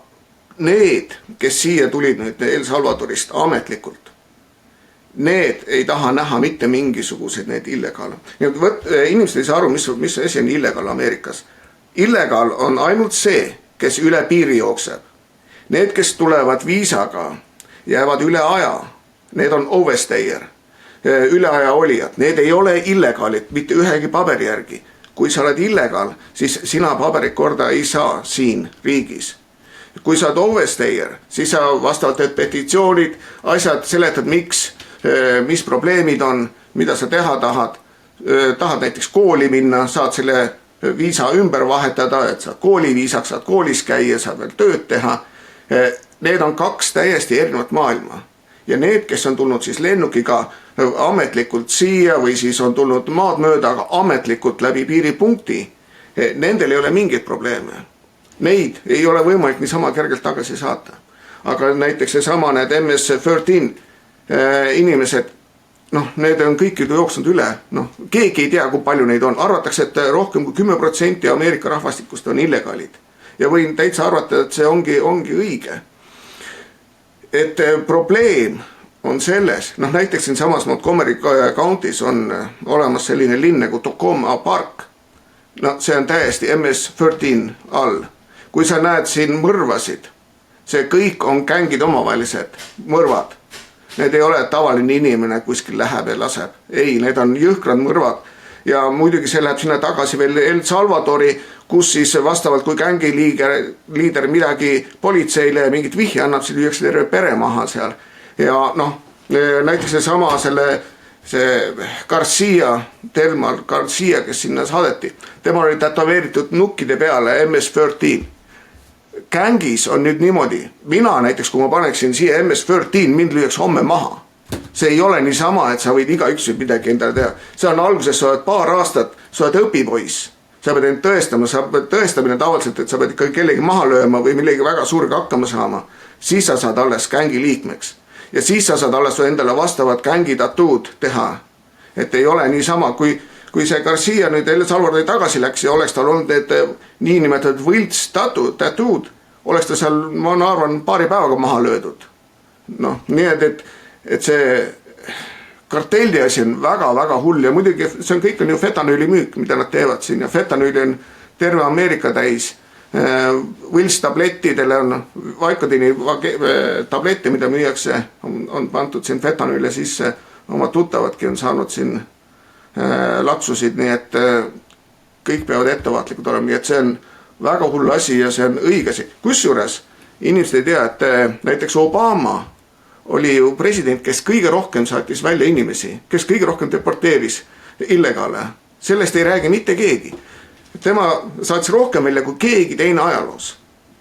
need, kes siia tulid nüüd El Salvadorist ametlikult, need ei taha näha mitte mingisuguseid need illegaale. Inimesed ei saa aru, mis asi on illegaal Ameerikas. Illegaal on ainult see, kes üle piiri jookseb. Need, kes tulevad viisaga, jäävad üle aja. Need on overstayer, üle aja olijad. Need ei ole illegaalid mitte ühegi paberi järgi. Kui sa oled illegaal, siis sina paberit korda ei saa siin riigis. Kui sa oled overstayer, siis sa vastavalt teed petitsioonid, asjad seletad, mis probleemid on, mida sa teha tahad. Tahad näiteks kooli minna, saad selle viisa ümber vahetada, et saad kooliviisaks, saad koolis käia, saad veel tööd teha. Need on kaks täiesti erinevat maailma. Ja need, kes on tulnud siis lennukiga ametlikult siia või siis on tulnud maad mööda, aga ametlikult läbi piiripunkti, nendel ei ole mingeid probleeme. Neid ei ole võimalik niisama kergelt tagasi saata. Aga näiteks seesama need MS-13 inimesed, noh, need on kõik jooksnud üle, noh, keegi ei tea, kui palju neid on. Arvatakse, et rohkem kui 10% Ameerika rahvastikust on illegaalid. Ja võin täitsa arvata, et see ongi õige. Et probleem on selles, noh, näiteks siin samas Montgomery County's on olemas selline linn nagu Tacoma Park. No see on täiesti MS-13 all. Kui sa näed siin mõrvasid, see kõik on gängid omavahelised mõrvad. Need ei ole tavaline inimene kuskil läheb ja laseb. Ei, need on jõhkrad mõrvad. Ja muidugi see läheb sinna tagasi veel El Salvadori, kus siis vastavalt kui gängi liider midagi politseile ja mingit vihje annab, siis lüüakse terve pere maha seal. Ja noh, näiteks see Garcia, Delmar Garcia, kes sinna saadeti, tema oli tätoveeritud nukkide peale MS-13. Gängis on nüüd niimoodi, mina näiteks, kui ma paneksin siia MS-13, mind lüüaks homme maha. See ei ole niisama, et sa võid igaüks midagi endale teha. See on alguses, sa oled paar aastat, sa oled õpipoiss. Sa pead end tõestama, sa pead tõestamine tavaliselt, et sa pead ikka kellegi maha lööma või millegi väga suurega hakkama saama. Siis sa saad alles gängi liikmeks. Ja siis sa saad alles endale vastavad gängi tatuud teha. Et ei ole niisama, kui see Garcia nüüd El Salvadori tagasi läks ja oleks tal olnud need niinimetatud võlts tatuud, oleks ta seal, ma arvan, paari päevaga maha löödud. Noh, nii et see kartelli asi on väga-väga hull ja muidugi see on kõik on ju fetanüüli müük, mida nad teevad siin ja fetanüüli on terve Ameerika täis. Võltstablettidele on Vicodini tablette, mida müüakse, on pandud siin fentanüüli sisse, oma tuttavadki on saanud siin laksusid, nii et kõik peavad ettevaatlikud olema, nii et see on väga hull asi ja see on õige asi. Kusjuures inimesed ei tea, et näiteks Obama oli ju president, kes kõige rohkem saatis välja inimesi, kes kõige rohkem deporteeris illegaale. Sellest ei räägi mitte keegi. Tema saatis rohkem välja kui keegi teine ajaloos.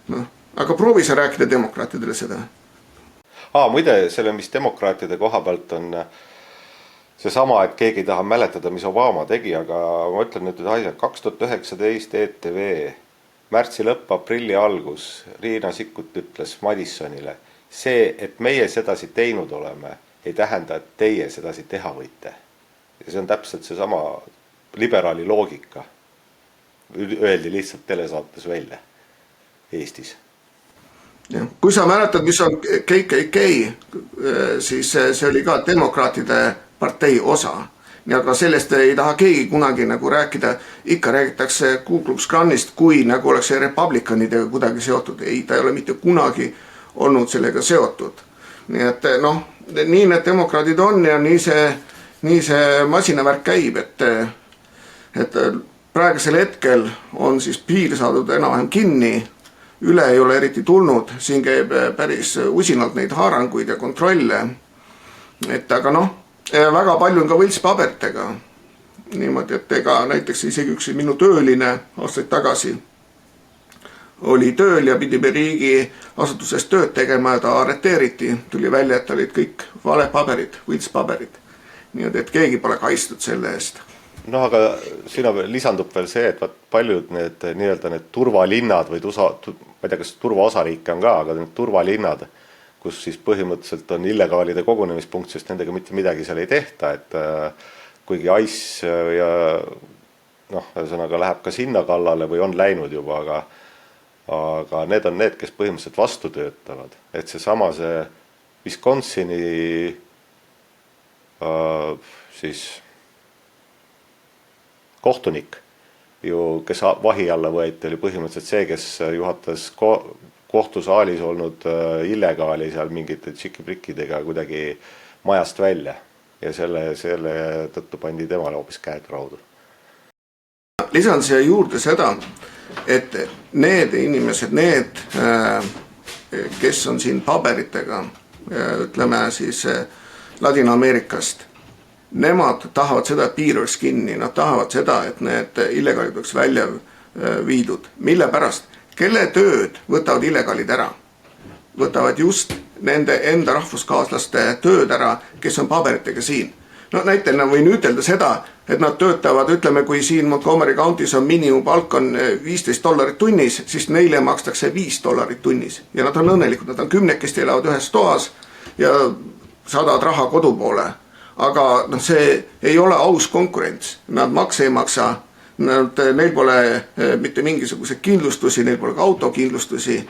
No, aga proovi sa rääkida demokraatidele seda. Muide, selle, mis demokraatide koha pealt on see sama, et keegi ei taha mäletada, mis Obama tegi, aga ma ütlen nüüd asja, 2019 ETV, märtsi lõpp, aprilli algus, Riina Sikkut ütles Madisonile, see, et meie sedasi teinud oleme, ei tähenda, et teie sedasi teha võite. Ja see on täpselt see sama liberaali loogika. Öeldi lihtsalt telesaates välja Eestis. Ja, kui sa mäletad, mis on KKK, siis see oli ka demokraatide partei osa. Aga sellest ei taha keegi kunagi nagu rääkida. Ikka räägitakse Ku Klux Klanist, kui nagu oleks republikanidega kuidagi seotud. Ei, ta ei ole mitte kunagi olnud sellega seotud. Nii et noh, nii need demokraadid on ja nii see masinavärk käib, et praegusel hetkel on siis piir saadud enam kinni, üle ei ole eriti tulnud, siin käib päris usinalt neid haaranguid ja kontrolle, et aga noh, väga palju on ka võltspaberitega, niimoodi, et ega näiteks isegi üks minu tööline aastaid tagasi oli tööl ja pidi riigi asutuses tööd tegema ja ta arreteeriti, tuli välja, et olid kõik valepaberid, võltspaberid. Nii et keegi pole kaitstud selle eest. No aga siin lisandub veel see, et paljud need, need turvalinnad või ma ei tea, kas turvaosariike on ka, aga need turvalinnad, kus siis põhimõtteliselt on illegaalide kogunemispunkt, sest nendega mitte midagi seal ei tehta, et kuigi ICE ja ühesõnaga läheb ka sinna kallale või on läinud juba, aga need on need, kes põhimõtteliselt vastu töötavad. Et see Wisconsini siis kohtunik, kes vahi alla võeti, oli põhimõtteliselt see, kes juhatas kohtusaalis olnud illegaali seal mingite tšikiprikkidega kuidagi majast välja ja selle tõttu pandi temale hoopis käed raudu. Lisan siia juurde seda, et need inimesed, kes on siin paberitega, ütleme siis Ladina-Ameerikast, nemad tahavad seda, et piir oleks kinni, nad tahavad seda, et need illegaalid oleks välja viidud. Mille pärast? Kelle tööd võtavad illegaalid ära? Võtavad just nende enda rahvuskaaslaste tööd ära, kes on paberitega siin. No näitena võin ütelda seda, et nad töötavad, ütleme, kui siin Montgomery County's on miinimumpalk on $15 tunnis, siis neile makstakse $5 tunnis. Ja nad on õnnelikud, nad on 10, kes elavad ühes toas ja saadavad raha kodu poole. Aga see ei ole aus konkurents. Nad makse ei maksa. Neil pole mitte mingisuguse kindlustusi, neil pole ka autokindlustusi,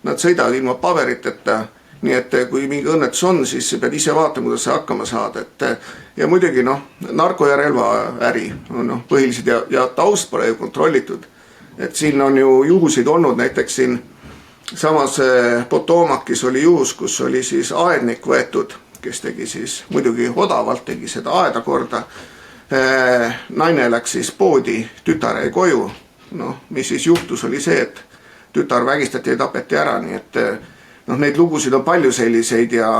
nad sõidavad ilma paberiteta, nii et kui mingi õnnetus on, siis pead ise vaatama, kuidas sa hakkama saad. Ja muidugi narko- ja relvaäri põhilised ja taust pole ju kontrollitud. Et siin on ju juhusid olnud, näiteks siin samas Potomakis oli juhus, kus oli siis aednik võetud, kes tegi siis muidugi odavalt, tegi seda aeda korda. Naine läks siis poodi, tütar jäi koju. Mis siis juhtus oli see, et tütar vägistati ja tapeti ära, nii et neid lugusid on palju selliseid ja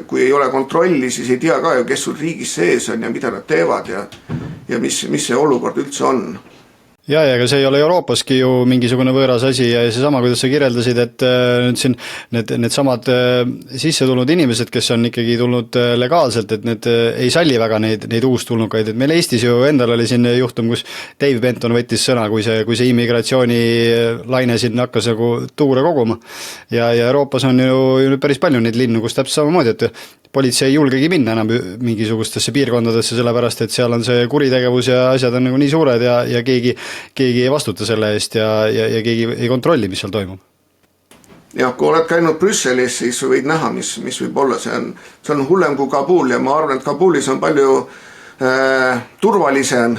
kui ei ole kontrolli, siis ei tea ka ju, kes sul riigis sees on ja mida nad teevad ja mis see olukord üldse on. Ja ega see ei ole Euroopaski ju mingisugune võõras asi ja seesama, kuidas sa kirjeldasid, et nüüd siin need samad sisse tulnud inimesed, kes on ikkagi tulnud legaalselt, et need ei salli väga neid uustulnukaid, et meil Eestis ju endal oli siin juhtum, kus Dave Benton võttis sõna, kui see immigratsiooni laine siin hakkas nagu tuure koguma ja Euroopas on ju päris palju neid linnu, kus täpselt samamoodi, et politsei ei julgegi minna enam mingisugustesse piirkondadesse, sellepärast, et seal on see kuritegevus ja asjad on nagu nii suured ja keegi ei vastuta selle eest ja keegi ei kontrolli, mis seal toimub. Ja kui oled käinud Brüsselis, siis võid näha, mis võib olla. See on hullem kui Kabul ja ma arvan, et Kabulis on palju turvalisem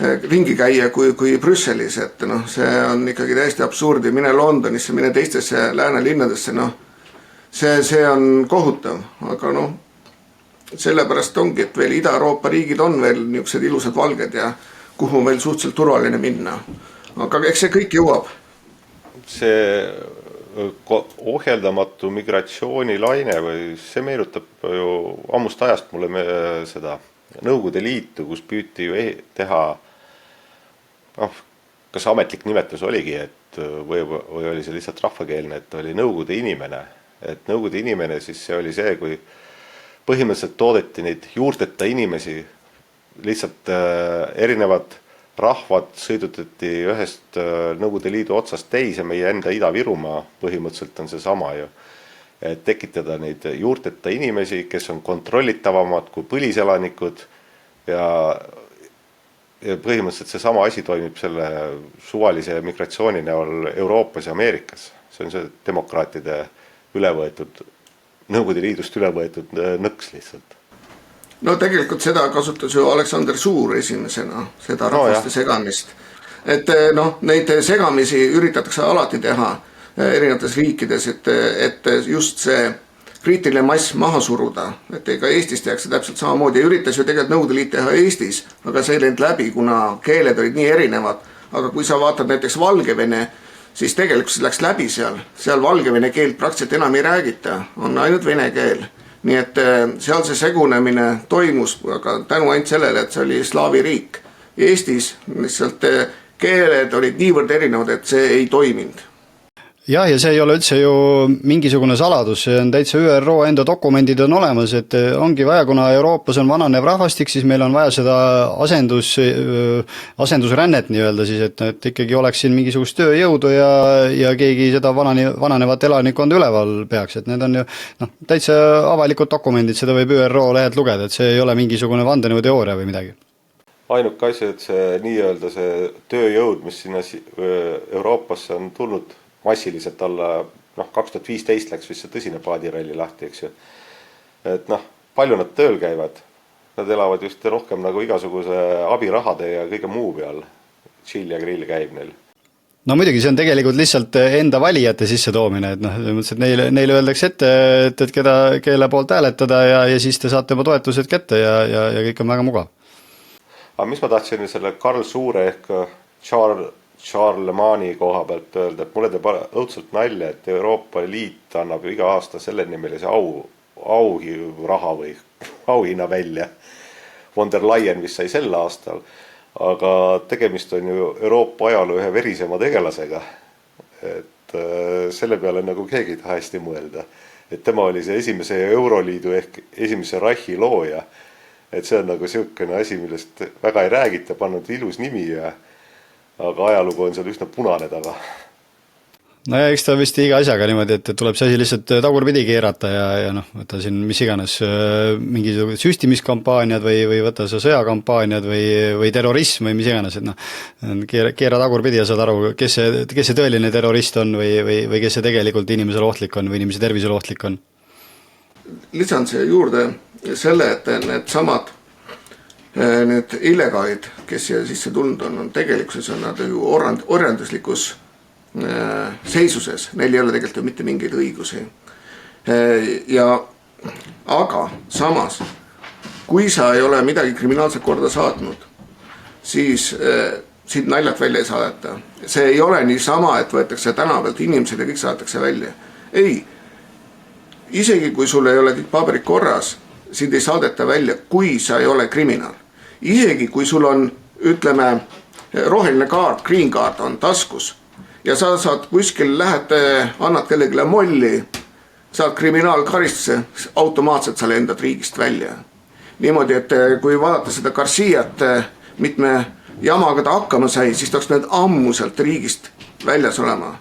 ringi käia kui Brüsselis, et noh, see on ikkagi täiesti absurdi, mine Londonisse, mine teistesse läänelinnadesse, noh, see on kohutav, aga noh, sellepärast ongi, et veel Ida-Euroopa riigid on veel niisugused ilusad valged ja kuhu on veel suhteliselt turvaline minna. Aga eks see kõik jõuab. See ohjeldamatu migratsioonilaine või see meenutab ju ammust ajast mulle seda Nõukogude Liitu, kus püüti ju teha, kas ametlik nimetus oligi, et või oli see lihtsalt rahvakeelne, et oli Nõukogude inimene. Et Nõukogude inimene siis see oli see, kui põhimõtteliselt toodeti neid juurteta inimesi, lihtsalt erinevad rahvad sõidutati ühest Nõukogude Liidu otsast teise, meie enda Ida-Virumaa põhimõtteliselt on see sama ju. Et tekitada neid juurteta inimesi, kes on kontrollitavamad kui põliselanikud ja põhimõtteliselt see sama asi toimib selle suvalise migratsiooni näol Euroopas ja Ameerikas. See on see demokraatide ülevõetud, Nõukogude Liidust ülevõetud nõks lihtsalt. No tegelikult seda kasutas ju Aleksander Suur esimesena, seda rahvaste segamist. Et noh, neid segamisi üritatakse alati teha erinevates riikides, et just see kriitiline mass maha suruda, et ega Eestis tehakse täpselt samamoodi ja üritas ju tegelikult Nõukogude Liit teha Eestis, aga see ei läinud läbi, kuna keeled olid nii erinevad, aga kui sa vaatad näiteks Valgevene, siis tegelikult see läks läbi seal Valgevene keelt praktiliselt enam ei räägita, on ainult vene keel. Nii et seal see segunemine toimus, aga tänu ainult sellele, et see oli slaavi riik. Eestis lihtsalt keeled olid niivõrd erinevad, et see ei toiminud. Jah, ja see ei ole üldse ju mingisugune saladus, see on täitsa ÜRO enda dokumendid on olemas, et ongi vaja, kuna Euroopas on vananev rahvastik, siis meil on vaja seda asendusrännet nii-öelda siis, et ikkagi oleks siin mingisugust tööjõudu ja keegi seda vananevat elanikkonda üleval peaks, et need on ju täitsa avalikud dokumendid, seda võib ÜRO lehelt lugeda, et see ei ole mingisugune vandenõuteooria või midagi. Ainuke asi, et see nii-öelda see tööjõud, mis sinna Euroopasse on tulnud massiliselt alla, 2015 läks vist see tõsine paadiralli lahti, eks ju. Et palju nad tööl käivad, nad elavad just rohkem nagu igasuguse abirahade ja kõige muu peal, chill ja grill käib neil. No muidugi, see on tegelikult lihtsalt enda valijate sisse toomine, et neile öeldakse ette, et kelle poolt hääletada ja siis te saate oma toetused kätte ja kõik on väga mugav. Aga mis ma tahtsin selle Karl Suure ehk Charlemagne'i koha pealt öelda, et mulle teeb õudselt nalja, et Euroopa Liit annab iga aasta selle nimelise raha või auhinna välja. Von der Leyen vist sai sel aastal, aga tegemist on ju Euroopa ajaloo ühe verisema tegelasega. Et selle peale nagu keegi ei taha hästi mõelda. Et tema oli see esimese Euroliidu ehk esimese Reichi looja. Et see on nagu siukene asi, millest väga ei räägita, pannud ilus nimi aga ajalugu on seal üsna punane taga. No ja eks ta vist iga asjaga niimoodi, et tuleb see asi lihtsalt tagurpidi keerata ja võtta siin mis iganes mingisugused süstimiskampaaniad või võtta see sõjakampaaniad või terrorism või mis iganes, et keera tagurpidi ja saad aru, kes see tõeline terrorist on või kes see tegelikult inimesele ohtlik on või inimese tervisele ohtlik on. Lisan see juurde selle, et need samad need illegaalid, kes siia sisse tulnud on tegelikkuses on nad ju orjanduslikus seisuses, neil ei ole tegelikult ju mitte mingeid õigusi. Aga samas, kui sa ei ole midagi kriminaalselt korda saatnud, siis siit naljalt välja ei saadeta. See ei ole nii sama, et võetakse tänavalt inimesed ja kõik saadetakse välja. Ei, isegi kui sul ei ole kõik paberid korras, sind ei saadeta välja, kui sa ei ole kriminaal. Isegi kui sul on, ütleme, roheline kaart, green card on taskus ja sa saad kuskil lähed, annad kellegile molli, saad kriminaalkaristuse, automaatselt sa lendad riigist välja. Niimoodi, et kui vaadata seda Garciat, mitme jamaga ta hakkama sai, siis ta oleks need ammuselt riigist väljas olema.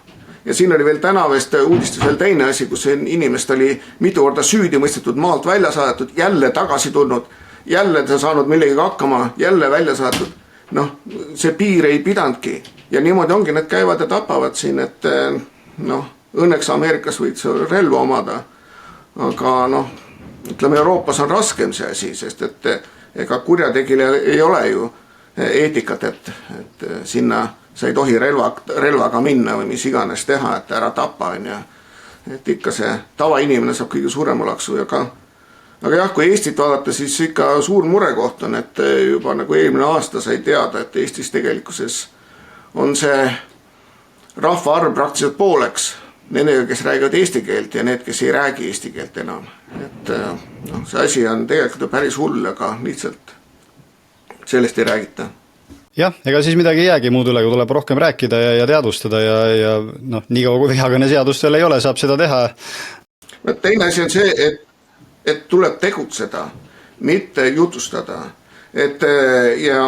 Ja siin oli veel tänavest uudistus veel teine asi, kus inimest oli mitu korda süüdi mõistetud, maalt välja saadetud, jälle tagasi tulnud, jälle ta saanud millegagi hakkama, jälle välja saadetud. See piir ei pidandki ja niimoodi ongi, need käivad ja tapavad siin, et õnneks Ameerikas võid relva omada, aga ütleme Euroopas on raskem see asi, sest et ega kurjategijal ei ole ju eetikat, et sinna sa ei tohi relvaga minna või mis iganes teha, et ära tapa, on ju. Et ikka see tavainimene saab kõige suurema laksu aga jah, kui Eestit vaadata, siis ikka suur murekoht on, et juba nagu eelmine aasta sai teada, et Eestis tegelikkuses on see rahvaarv praktiliselt pooleks nendega, kes räägivad eesti keelt ja need, kes ei räägi eesti keelt enam. Et see asi on tegelikult päris hull, aga lihtsalt sellest ei räägita. Jah, ega siis midagi ei jäägi muud üle, kui tuleb rohkem rääkida ja teadvustada ja nii kaua kui vihakõne seadust veel ei ole, saab seda teha. Teine asi on see, et tuleb tegutseda, mitte jutustada. Ja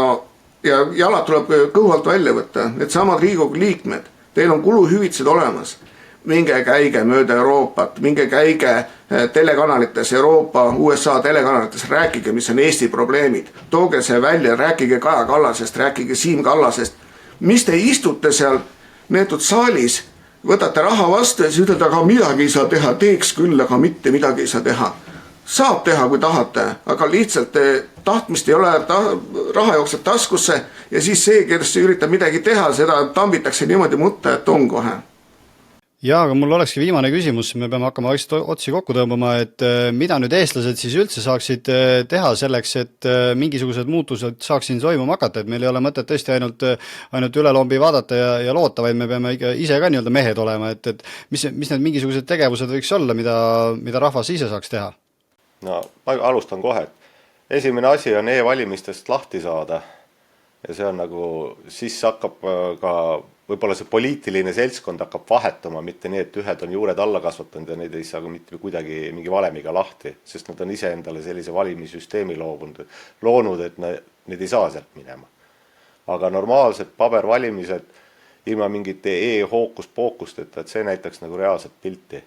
jalad tuleb kõhu alt välja võtta. Need samad Riigikogu liikmed, teil on kuluhüvitised olemas. Minge käige mööda Euroopat, minge käige telekanalites, Euroopa, USA telekanalites, rääkige, mis on Eesti probleemid. Tooge see välja, rääkige Kaja Kallasest, rääkige Siim Kallasest. Mis te istute seal neetud saalis, võtate raha vastu ja siis ütlete, aga midagi ei saa teha, teeks küll, aga mitte midagi ei saa teha. Saab teha, kui tahate, aga lihtsalt tahtmist ei ole, raha jookseb taskusse ja siis see, kes üritab midagi teha, seda tambitakse niimoodi mutta, et on kohe. Jaa, aga mul olekski viimane küsimus, me peame hakkama otsi kokku tõmbama, et mida nüüd eestlased siis üldse saaksid teha selleks, et mingisugused muutused saaks siin toimuma hakata, et meil ei ole mõtet tõesti ainult üle lombi vaadata ja loota, vaid me peame ikka ise ka nii-öelda mehed olema, et mis need mingisugused tegevused võiks olla, mida rahvas ise saaks teha? No, ma alustan kohe. Esimene asi on e-valimistest lahti saada ja see on nagu, siis hakkab ka võib-olla see poliitiline seltskond hakkab vahetuma, mitte nii, et ühed on juured alla kasvatanud ja neid ei saa mitte kuidagi mingi valemiga lahti, sest nad on ise endale sellise valimissüsteemi loonud, et need ei saa sealt minema. Aga normaalsed pabervalimised ilma mingite e-hookus-pookusteta, et see näitaks nagu reaalset pilti.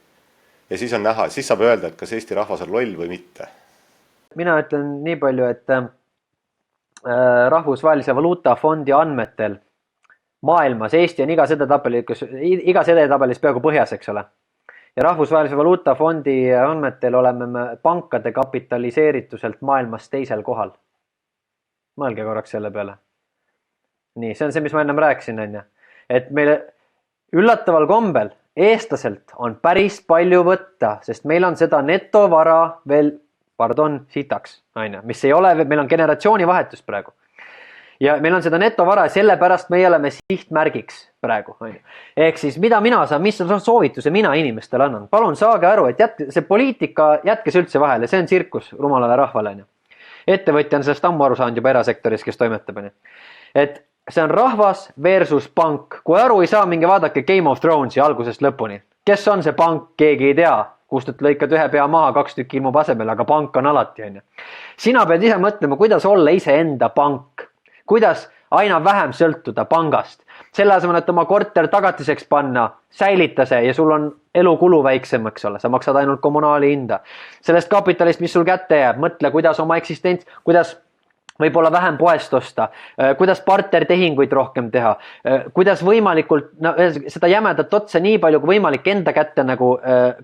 Ja siis on näha, siis saab öelda, et kas Eesti rahvas on loll või mitte. Mina ütlen nii palju, et Rahvusvahelise Valuutafondi andmetel maailmas Eesti on igas edetabelis peaaegu põhjas, eks ole. Ja Rahvusvahelise Valuutafondi andmetel oleme me pankade kapitaliseerituselt maailmas teisel kohal. Mõelge korraks selle peale. Nii, see on see, mis ma ennem rääkisin, on. Et meile üllataval kombel eestlaselt on päris palju võtta, sest meil on seda netovara veel, sitaks, mis ei ole, meil on generatsioonivahetus praegu. Ja meil on seda netovara ja sellepärast me oleme sihtmärgiks praegu. Ehk siis mida mina saan, mis on soovituse mina inimestele annan? Palun saage aru, et see poliitika jätkes üldse vahele, see on tsirkus rumalale rahvale. Ettevõtja on sellest ammu aru saanud juba erasektoris, kes toimetab. Et see on rahvas versus pank. Kui aru ei saa, minge vaadake Game of Thronesi algusest lõpuni. Kes on see pank, keegi ei tea. Kust et lõikad ühe pea maha, 2 tükki ilmub asemel, aga pank on alati. Sina pead ise mõtlema, kuidas olla ise enda pank. Kuidas aina vähem sõltuda pangast. Selle asemel, et oma korter tagatiseks panna, säilita see ja sul on elukulu väiksem, eks ole. Sa maksad ainult kommunaali hinda. Sellest kapitalist, mis sul kätte jääb, mõtle, kuidas oma eksistents, kuidas võib-olla vähem poest osta, kuidas partnertehinguid rohkem teha, kuidas võimalikult seda jämedat otsa nii palju kui võimalik enda kätte nagu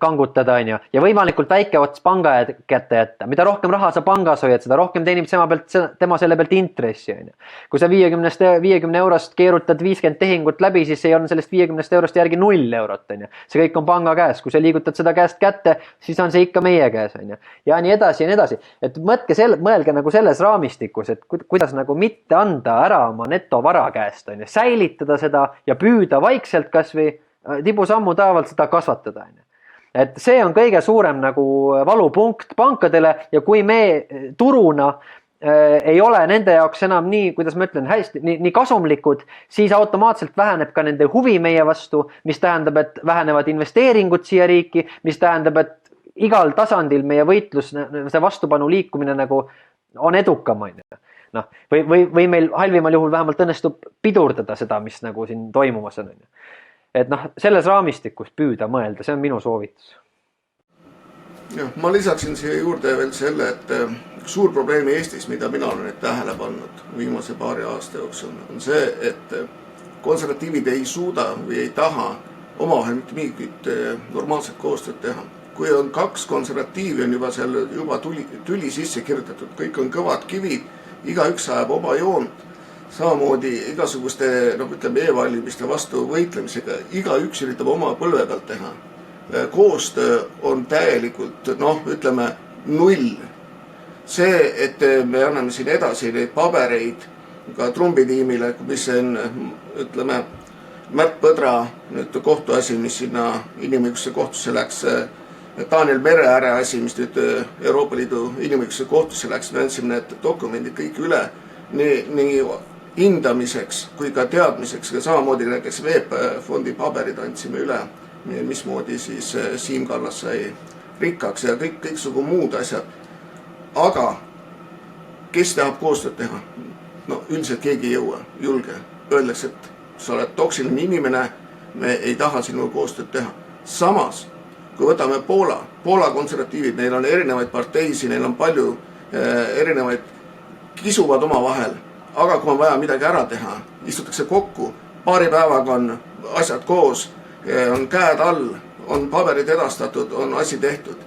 kangutada ja võimalikult väike ots panga kätte jätta. Mida rohkem raha sa pangas hoiad, seda rohkem teenib tema selle pealt intressi. Kui sa 50 eurost keerutad 50 tehingut läbi, siis ei on sellest 50 eurost järgi 0 eurot. See kõik on panga käes. Kui sa liigutad seda käest kätte, siis on see ikka meie käes. Ja nii edasi ja nii edasi. Et mõelge nagu selles raamistikus, et kuidas nagu mitte anda ära oma netovara käest, säilitada seda ja püüda vaikselt kas või tibusammu taevalt seda kasvatada. Et see on kõige suurem nagu valupunkt pankadele ja kui me turuna ei ole nende jaoks enam nii, kuidas ma ütlen, hästi, nii kasumlikud, siis automaatselt väheneb ka nende huvi meie vastu, mis tähendab, et vähenevad investeeringud siia riiki, mis tähendab, et igal tasandil meie võitlus, see vastupanu liikumine nagu on edukam. Või meil halvimal juhul vähemalt õnnestub pidurdada seda, mis nagu siin toimumas on. Et selles raamistikus püüda mõelda, see on minu soovitus. Ja, ma lisaksin siia juurde veel selle, et suur probleem Eestis, mida mina olen tähele pannud viimase paari aasta jooksul, on see, et konservatiivid ei suuda või ei taha omavahel mitte mingit normaalset koostööd teha. Kui on 2 konservatiivi, on juba tüli sisse kirjutatud, kõik on kõvad kivid, igaüks ajab oma joont, samamoodi igasuguste, ütleme, e-valimiste vastu võitlemisega, igaüks üritab oma põlve pealt teha. Koostöö on täielikult, ütleme, null. See, et me anname siin edasi neid pabereid ka trumbitiimile, mis on, ütleme, Märt Põdra nüüd kohtuasi, mis sinna inimõigusse kohtusse läks, Daniel Mereääre asi, mis nüüd Euroopa Liidu inimõigusse kohtusse läks, me andsime need dokumendid kõik üle nii hindamiseks kui ka teadmiseks, ja samamoodi näiteks VEB Fondi paberid andsime üle, mismoodi siis Siim Kallas sai rikkaks ja kõiksugu muud asjad. Aga kes tahab koostööd teha? Üldiselt keegi ei jõua, julge. Öeldakse, et sa oled toksiline inimene, me ei taha sinuga koostööd teha. Samas, kui võtame Poola konservatiivid, neil on erinevaid parteisi, neil on palju erinevaid, kisuvad oma vahel, aga kui on vaja midagi ära teha, istutakse kokku, paari päevaga on asjad koos, on käed all, on paberid edastatud, on asi tehtud.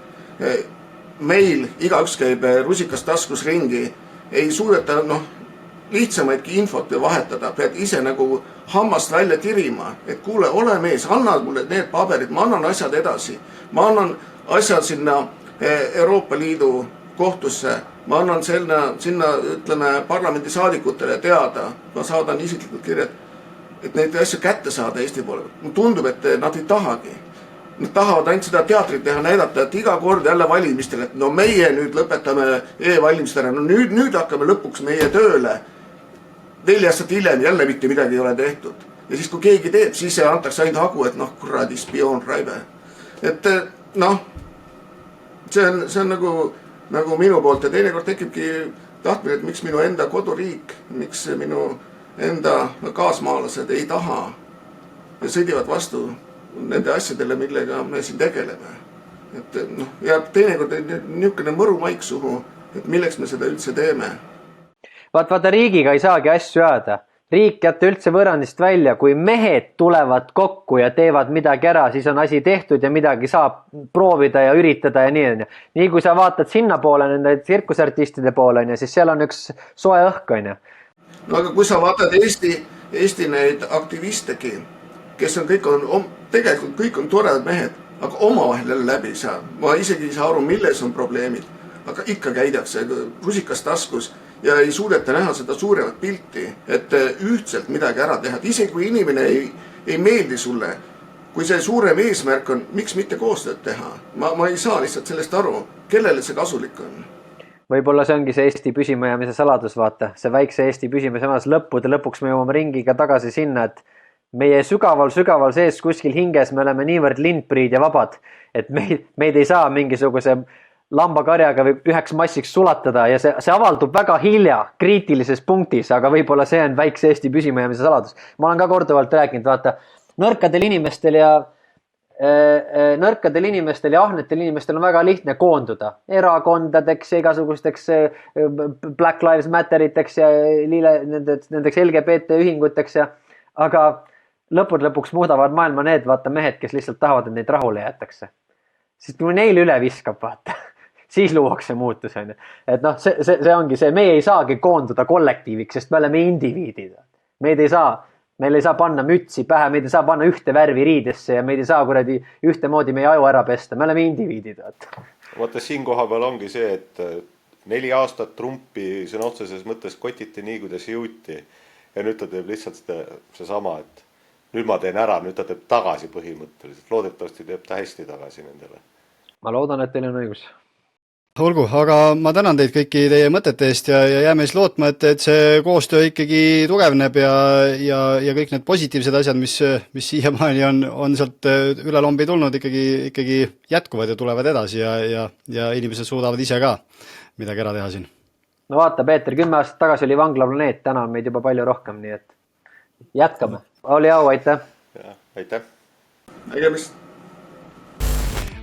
Meil igaüks käib rusikast taskus ringi, ei suudeta lihtsamaidki infot vahetada, pead ise nagu hammast välja tirima, et kuule, ole mees, anna mulle need paberid, ma annan asjad edasi, ma annan asjad sinna Euroopa Liidu kohtusse, ma annan sinna, ütleme, parlamendisaadikutele teada, ma saadan isiklikult kirjad, et neid asju kätte saada Eesti poole. Mulle tundub, et nad ei tahagi. Nad tahavad ainult seda teatrit teha, näidata, et iga kord jälle valimistel, et meie nüüd lõpetame e-valimist ära, nüüd hakkame lõpuks meie tööle. 4 aastat hiljem jälle mitte midagi ei ole tehtud. Ja siis kui keegi teeb, siis antakse ainult hagu, et kuradi spioon raive. Et see on nagu minu poolt ja teinekord tekibki tahtmine, et miks minu enda koduriik, miks minu enda kaasmaalased ei taha ja sõidivad vastu nende asjadele, millega me siin tegeleme. Et ja teinekord niisugune mõru maik suhu, et milleks me seda üldse teeme. Vaata, riigiga ei saagi asju ajada. Riik jätta üldse võrrandist välja, kui mehed tulevad kokku ja teevad midagi ära, siis on asi tehtud ja midagi saab proovida ja üritada ja nii. Nii kui sa vaatad sinna poole, nende tsirkusartistide poole, siis seal on üks soe õhk. Aga kui sa vaatad Eesti neid aktivistegi, kes on tegelikult kõik on toredad mehed, aga omavahel jälle läbi ei saa. Ma isegi ei saa aru, milles on probleemid, aga ikka käidakse rusikas taskus ja ei suudeta näha seda suuremat pilti, et ühtselt midagi ära teha. Isegi kui inimene ei meeldi sulle, kui see suurem eesmärk on, miks mitte koostööd teha? Ma ei saa lihtsalt sellest aru, kellele see kasulik on. Võib-olla see ongi see Eesti püsimajäämise saladus, vaata. See väikse Eesti püsimajäämise lõpuks me jõuame ringiga tagasi sinna, et meie sügaval sees kuskil hinges me oleme niivõrd lindpriid ja vabad, et meid ei saa mingisuguse lambakarjaga või üheks massiks sulatada ja see avaldub väga hilja kriitilises punktis, aga võib-olla see on väikse Eesti püsimajäämise saladus. Ma olen ka korduvalt rääkinud, vaata, nõrkadel inimestel ja ahnetel inimestel on väga lihtne koonduda erakondadeks ja igasugusteks Black Lives Matteriteks ja nendeks LGBT ühinguteks aga lõpuks muudavad maailma need mehed, kes lihtsalt tahavad, et neid rahule jätakse. Sest kui neil üle viskab, siis luuakse muutus. Et see ongi see, meie ei saagi koonduda kollektiiviks, sest me oleme indiviidid. Meil ei saa panna mütsi pähe, meid ei saa panna ühte värvi riidesse ja meid ei saa kuradi ühtemoodi meie aju ära pesta. Me oleme indiviidid. Vaata, siin koha peal ongi see, et 4 aastat Trumpi sõna otseses mõttes kotiti nii, kuidas jõuti. Ja nüüd ta teeb lihtsalt seesama, et nüüd ma teen ära, nüüd ta teeb tagasi põhimõtteliselt. Loodetavasti teeb ta hästi tagasi nendele. Ma loodan, et teil on õigus. Olgu, aga ma tänan teid kõiki teie mõtete eest ja jääme siis lootma, et see koostöö ikkagi tugevneb ja kõik need positiivsed asjad, mis siiamaani on sealt üle lombi tulnud, ikkagi jätkuvad ja tulevad edasi ja inimesed suudavad ise ka midagi ära teha siin. No vaata, Peeter, 10 aastat tagasi oli Vanglaplaneet, täna on meid juba palju rohkem, nii et jätkame. Oli au, aitäh! Aitäh! Nägemist!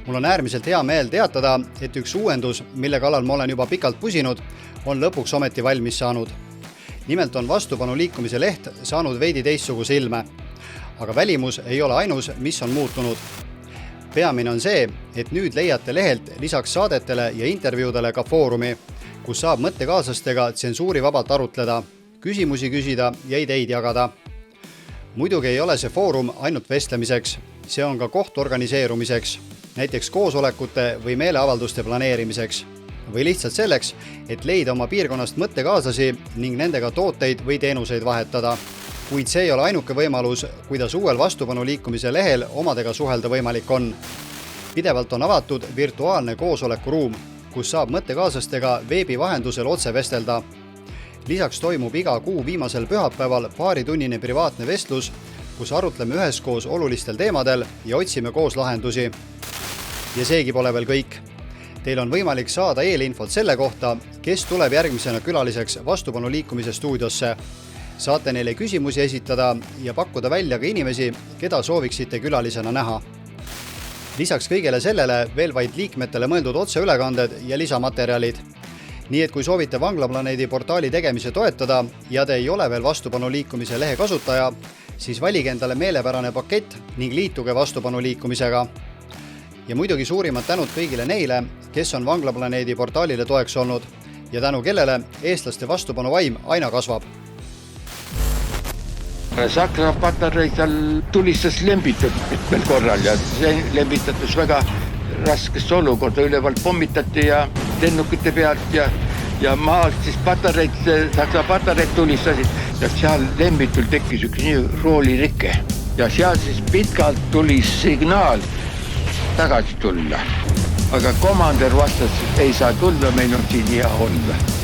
Mul on äärmiselt hea meel teatada, et üks uuendus, mille kallal ma olen juba pikalt pusinud, on lõpuks ometi valmis saanud. Nimelt on Vastupanu liikumise leht saanud veidi teistsuguse ilme. Aga välimus ei ole ainus, mis on muutunud. Peamine on see, et nüüd leiate lehelt lisaks saadetele ja intervjuudele ka foorumi, kus saab mõttekaaslastega tsensuuri vabalt arutleda, küsimusi küsida ja ideid jagada. Muidugi ei ole see foorum ainult vestlemiseks, see on ka koht organiseerumiseks, näiteks koosolekute või meeleavalduste planeerimiseks või lihtsalt selleks, et leida oma piirkonnast mõttekaaslasi ning nendega tooteid või teenuseid vahetada. Kuid see ei ole ainuke võimalus, kuidas uuel vastupanuliikumise lehel omadega suhelda võimalik on. Pidevalt on avatud virtuaalne koosolekuruum, kus saab mõttekaaslastega veebi vahendusel otse vestelda. Lisaks toimub iga kuu viimasel pühapäeval paaritunnine privaatne vestlus, kus arutleme üheskoos olulistel teemadel ja otsime koos lahendusi. Ja seegi pole veel kõik. Teil on võimalik saada eelinfot selle kohta, kes tuleb järgmisena külaliseks vastupanuliikumise stuudiosse. Saate neile küsimusi esitada ja pakkuda välja ka inimesi, keda sooviksite külalisena näha. Lisaks kõigele sellele veel vaid liikmetele mõeldud otseülekanded ja lisamaterjalid. Nii et kui soovite Vanglaplaneedi portaali tegemise toetada ja te ei ole veel vastupanuliikumise lehe kasutaja, siis valige endale meelepärane pakett ning liituge vastupanuliikumisega. Ja muidugi suurimad tänud kõigile neile, kes on Vanglaplaneedi portaalile toeks olnud ja tänu kellele eestlaste vastupanuvaim aina kasvab. Saksa patarei seal tulistas lembitud mitmel korral ja see lembitatus väga raskesse olukorda. Ülevalt pommitati ja lennukite pealt ja maalt siis Saksa patareid tulistasid ja seal lembitul tekkis üks nii roolirike. Ja seal siis pitkalt tuli signaal tagasi tulla. Aga komander vastas, et ei saa tulla, meil on siin hea olla.